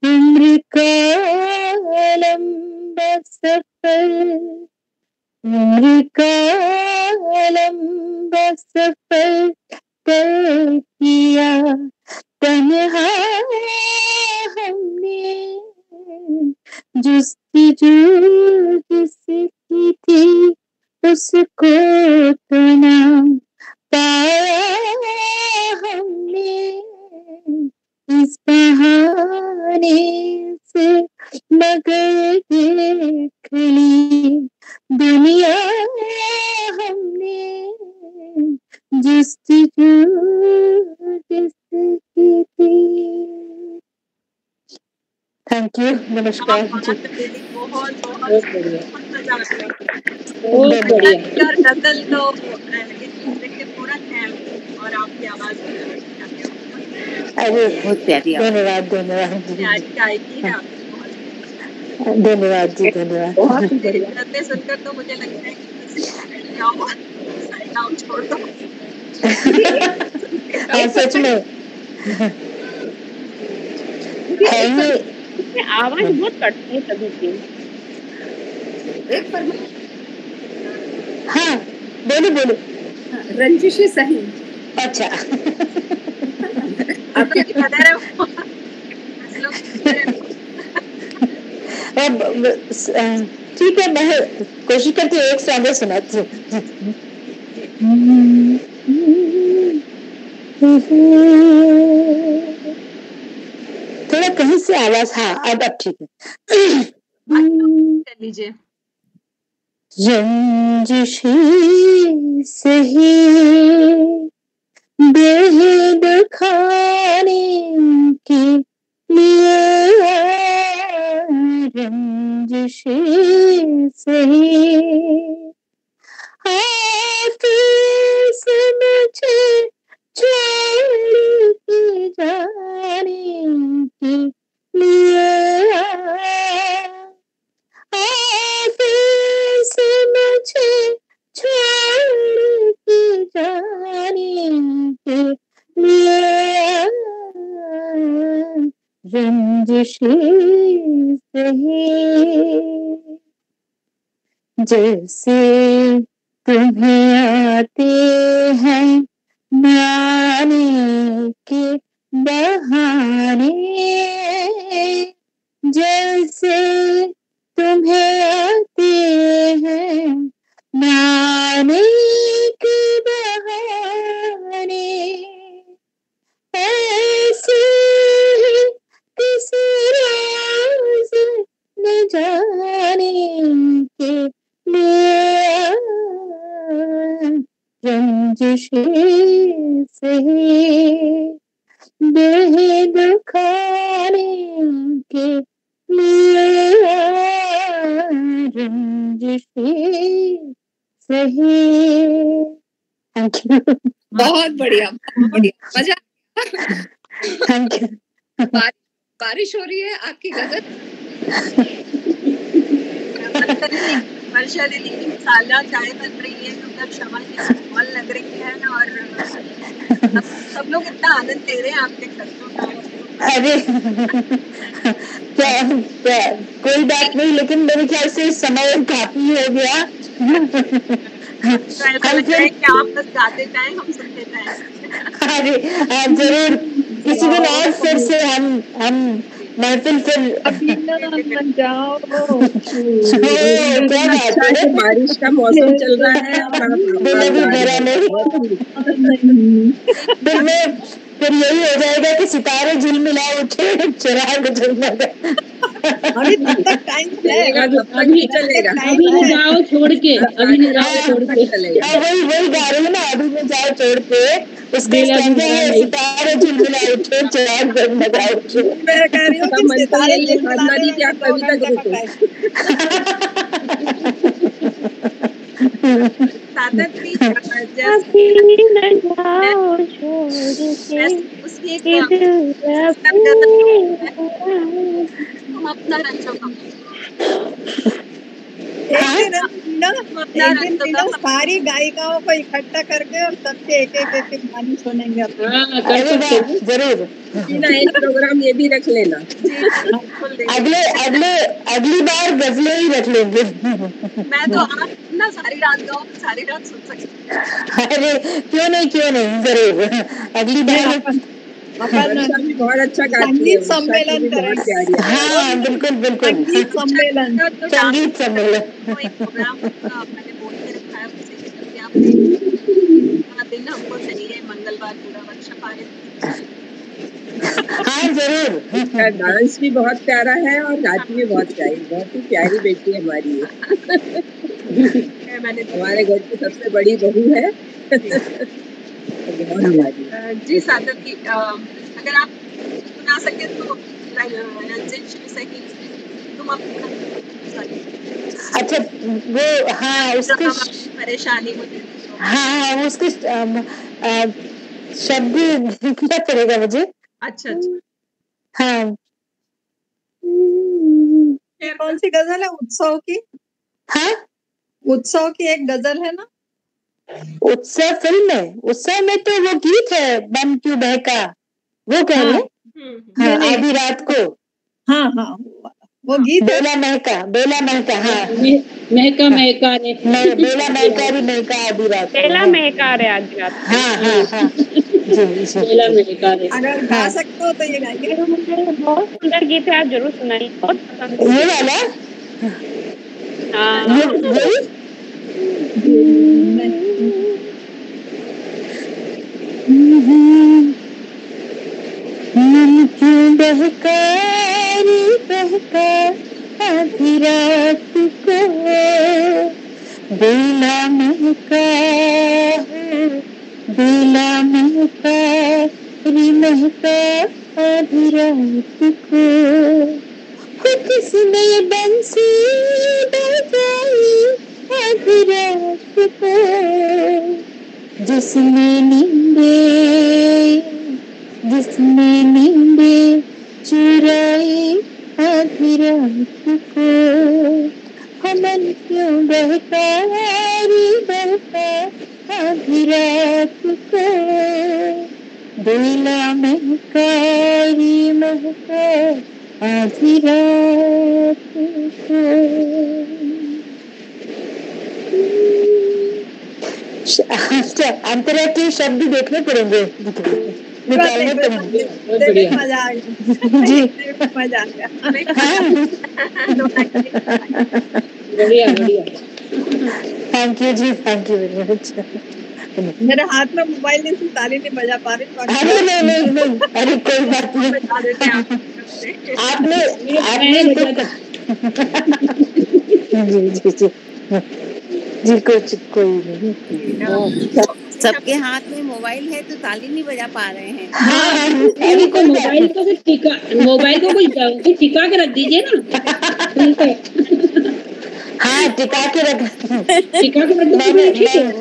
उम्र का लंबा सफर, उम्र का लंबा सफर तय किया तन्हा हमने, जुस्तजू जिसकी थी, उसको तो ना पाया हमने, इस बहाने से मगर देख ली दुनिया हमने, जुस्तजू जिसकी थी। थैंक यू, नमस्कार जी। बहुत बहुत बढ़िया, मजा आ गया। बहुत बढ़िया। और गजल तो एक दूसरे के पूरक है और आपकी आवाज अरे बहुत प्यारी आवाज। धन्यवाद धन्यवाद जी, गायकी है आपकी बहुत। धन्यवाद जी, धन्यवाद। बहुत ही बढ़िया। गजलें सुनकर तो मुझे लगता है कि जाओ साइड डाउन छोड़ दो। हाँ सच में आवाज बहुत कटती है सभी की। हाँ बोलो बोलो। रंजिश सही। अच्छा आपके अब ठीक है, मैं कोशिश करती हूँ एक सॉन्ग सुनाती हूँ। थोड़ा कहीं से आवाज, हाँ अब ठीक है। कर लीजिए। रंजिशी सही बेहद खाने के लिए, रंजिशी सही हाफिज मुझे छोड़ के जाने के लिए, हाफिज रंजिशें सही, जैसे तुम्हें आते हैं नाने के बहाने, जैसे तुम्हें आते हैं नाने के बहाने, ऐसे ही किसी राज न जाने के लिए रंजिशें सही, बेह दुखाने के लिए रंजिशें सही। Thank you. बहुत बढ़िया, बहुत बढ़िया, मजा। Thank you. बारिश हो रही है आपकी गजल। वर्षा दीदी की मसाला चाय बन रही है, मतलब शमा की कॉल लग रही है और सब लोग इतना आनंद ले रहे हैं आपके कष्टों का। अरे क्या कोई बात नहीं, लेकिन मेरे ख्याल से समय काफी हो गया। तो ऐसा लग रहा है कि आप बस गाते जाएं, हम सुनते जाएं। अरे जरूर किसी दिन और फिर से हम महफिल फिर अभी ना जाओ। क्या बात अच्छा है, है, बारिश का मौसम चल रहा है और आप दिल भी भरा नहीं। फिर यही हो जाएगा कि सितारे झिलमिला उठे, चिराग झिलमिला। अभी तब तक टाइम चलेगा, तब तक नहीं चलेगा। अभी न जाओ छोड़ के, अभी न जाओ छोड़ के चलेगा। वही गा रही हूँ ना, अभी में जाओ छोड़ के, उसके स्टैंडे है सितारे झिलमिला उठे, चिराग झिलमिला उठे। मैं कह रही हूँ कि मन तो यही है भावना दी कि आप कभी तक रुको। सादत भी उसकी तुम अपना रंजो एक दिन मीना सारी गायिकाओं को इकट्ठा करके और सबके एक एक गाने सुनेंगे। जरूर एक प्रोग्राम ये भी रख लेना। अगली बार गजलें ही रख लेंगे। मैं तो आप ना सारी रात गाओ, सारी रात सुन सकती। अरे क्यों नहीं जरूर अगली बार अपन बहुत अच्छा गाती है, सम्मेलन करेंगे। हाँ बिल्कुल संगीत सम्मेलन। संगीत सम्मेलन प्रोग्राम मैंने बोल के रखा है उसे कि आप दिन हमको चाहिए मंगलवार पूरा वर्कशॉप आगे। हाँ जरूर। इसका डांस भी बहुत प्यारा है और गाती भी बहुत प्यारी, बहुत ही प्यारी बेटी है हमारी हमारे घर की सबसे बड़ी बहू है। जी सादत की अगर आप सुना सके तो तुम अच्छा वो हाँ उसके परेशानी मुझे हाँ उसके शब्द लिखना पड़ेगा मुझे। अच्छा हाँ कौन सी गजल है उत्सव की? हाँ उत्सव की एक गजल है ना, उत्सव फिल्म में, उत्सव में तो वो गीत है बन क्यों बहका, वो कह रहे हैं। हाँ आधी रात को, हाँ वो गीत बेला महका हाँ महका रे बेला महका रे महका आधी रात, बेला महका रे आधी रात। हाँ जी बेला महका रे। अगर गा सकते हो तो ये गाइए। बहुत सुंदर गीत है, आप जरूर सुनाइए, बहुत पसंद है ये वाला। मन क्यों बहका आधी रात को, बेला महका रे महका आधी रात को, किसने बंसी बजाई आधी रात को, जिसने नींदे चुराई आधी रात को, मन क्यों बहका आधी रात को, दिल महका ही महका आधी रात को। अंतर्राष्ट्रीय शब्द देखने पड़ेंगे, निकालने पड़ेंगे। मजा आ गया जी मजा आ गया। बढ़िया बढ़िया। थैंक यू जी, थैंक यू वेरी मच। मेरे हाथ में मोबाइल नहीं थी, ताली नहीं बजा पा रही। अरे नहीं, अरे कोई बात नहीं। आपने जी जी कोई नहीं। सबके हाथ में मोबाइल है तो ताली नहीं बजा पा रहे हैं। हाँ, मोबाइल को कोई टिका के रख दीजिए ना। हाँ टिका के रख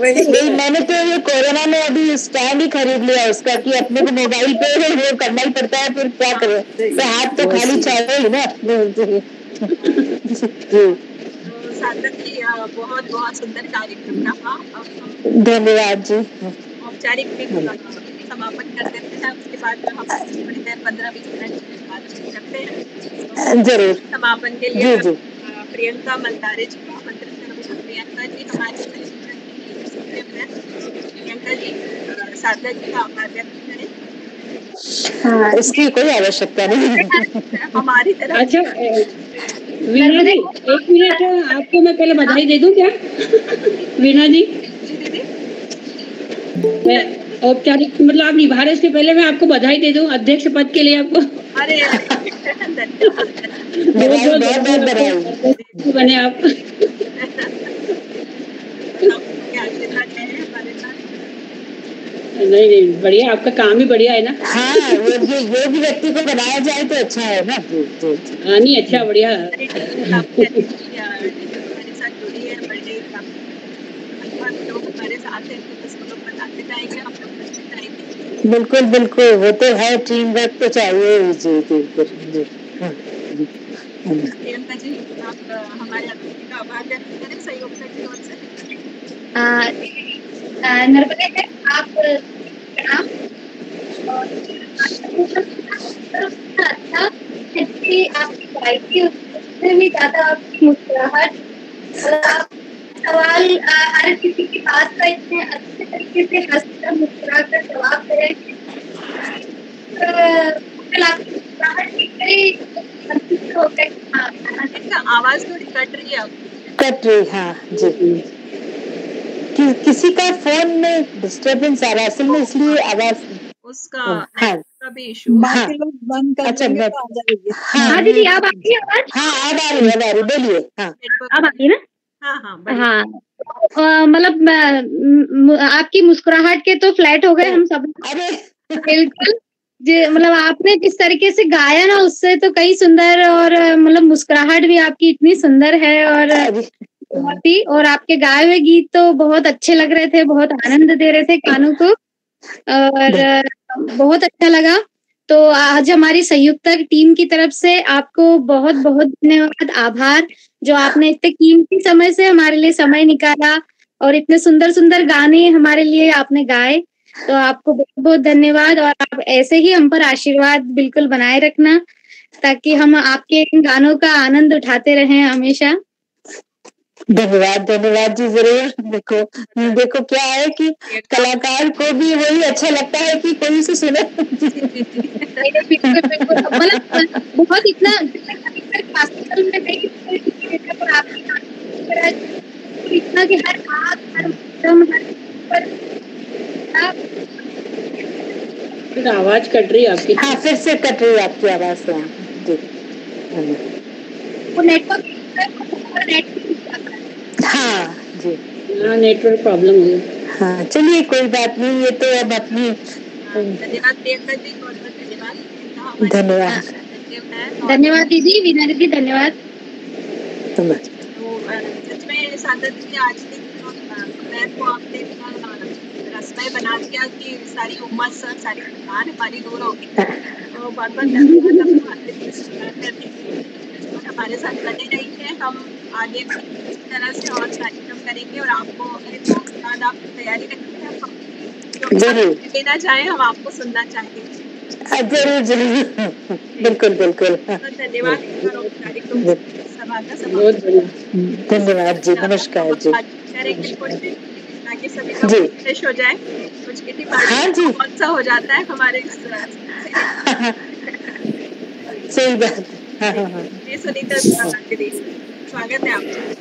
वही मैंने तो ये कोरोना में अभी स्टैंड ही खरीद लिया उसका, कि अपने को मोबाइल पे वो करना ही पड़ता है, फिर क्या करें, तो हाथ तो खाली चाहिए ना अपने। सार्थक जी बहुत बहुत सुंदर कार्यक्रम रहा। धन्यवाद जी। औपचारिक समापन कर देते हैं, उसके बाद हम थोड़ी देर 15-20 मिनट बातचीत करते हैं। जरूर। समापन के लिए प्रियंका मलदारे जी को आमंत्रित करूँगी। प्रियंका जी हमारे प्रियंका जी सार्थक जी का आभार व्यक्त करें। हाँ, इसकी कोई आवश्यकता नहीं हमारी तरफ। अच्छा वीणा जी, एक मिनट, आपको मैं पहले बधाई दे दूं क्या? वीणा जी औपचारिक मतलब आप निभा रहे, इसके पहले मैं आपको बधाई दे दूं अध्यक्ष पद के लिए आपको। अरे बहुत बने आप। नहीं बढ़िया, आपका काम ही बढ़िया है ना। हाँ, ये भी व्यक्ति को बनाया जाए तो अच्छा है ना। हाँ नहीं अच्छा बढ़िया। बिल्कुल बिल्कुल, वो तो है, टीम वर्क तो चाहिए जी। प्रियंका जी आप हमारे अतिथि का आभार व्यक्त करें सहयोगिता की ओर से। नर्मदा है आप प्रणाम। अच्छी आपकी गायकी, उसमें भी ज्यादा आपकी मुस्कुराहट, आप सवाल हर किसी की बात का इतने अच्छे तरीके से हंसकर मुस्कुरा कर जवाब दे रहे हैं। आपकी मुस्कुराहट हो गई। आवाज थोड़ी कट रही है। कट रही, हाँ जी। किसी का फोन में डिस्टर्बेंस आ रहा है असल में, इसलिए आवाज उसका का भी इशू। बाकी लोग बंद कर देंगे तो आ जाएगी। हाँ दीदी आप आ रही है आवाज? हाँ अब आ रही, बोलिए। हाँ अब आ रही है ना। हाँ मतलब आपकी मुस्कुराहट के तो फ्लैट हो गए हम सब। बिल्कुल मतलब आपने जिस तरीके से गाया ना, उससे तो कई सुंदर, और मतलब मुस्कुराहट भी आपकी इतनी सुंदर है, और आपके गाए हुए गीत तो बहुत अच्छे लग रहे थे, बहुत आनंद दे रहे थे कानों को, और बहुत अच्छा लगा। तो आज हमारी संयुक्त टीम की तरफ से आपको बहुत बहुत धन्यवाद, आभार, जो आपने इतने कीमती समय से हमारे लिए समय निकाला और इतने सुंदर सुंदर गाने हमारे लिए आपने गाए। तो आपको बहुत बहुत धन्यवाद, और आप ऐसे ही हम पर आशीर्वाद बिल्कुल बनाए रखना, ताकि हम आपके इन गानों का आनंद उठाते रहें हमेशा। धन्यवाद जी, जरूर। देखो क्या है कि कलाकार को भी वही अच्छा लगता है कि कोई से सुने। मतलब बहुत इतना क्लासिकल में नहीं, इतना कि हर आवाज कट रही है आपकी। हाँ फिर से कट रही है आपकी आवाज से। हाँ जी, हाँ नेटवर्क प्रॉब्लम हो गया। हाँ चलिए कोई बात नहीं, ये तो अब अपनी। धन्यवाद प्रियंका जी, बहुत बहुत धन्यवाद। धन्यवाद दीदी, वीणा दीदी धन्यवाद। तो सच में सार्थक जी आज के दोपहर को आपने रसमय बना दिया कि सारी उम्मत सारी थकान हमारी दूर होगी। तो बहुत बहुत धन्यवाद हमारे साथ बने रहिए। हम आगे इस तरह से और कार्यक्रम करेंगे, और आपको बाद आप तैयारी रखेंगे। जो जरूर लेना चाहें हम आपको सुनना चाहेंगे। जरूर जरूर बिल्कुल बिल्कुल। बहुत धन्यवाद औपचारिक रूप से सभा का बहुत बढ़िया। धन्यवाद जी, नमस्कार जी करेंगे थोड़ी देर ताकि सभी का जी। फ्रेश हो जाए। कुछ किटी पार्टी हाँ जी। बहुत सा हो जाता है हमारे सही बात। हाँ हाँ हाँ जी सुनीता दीदी, स्वागत है आपका।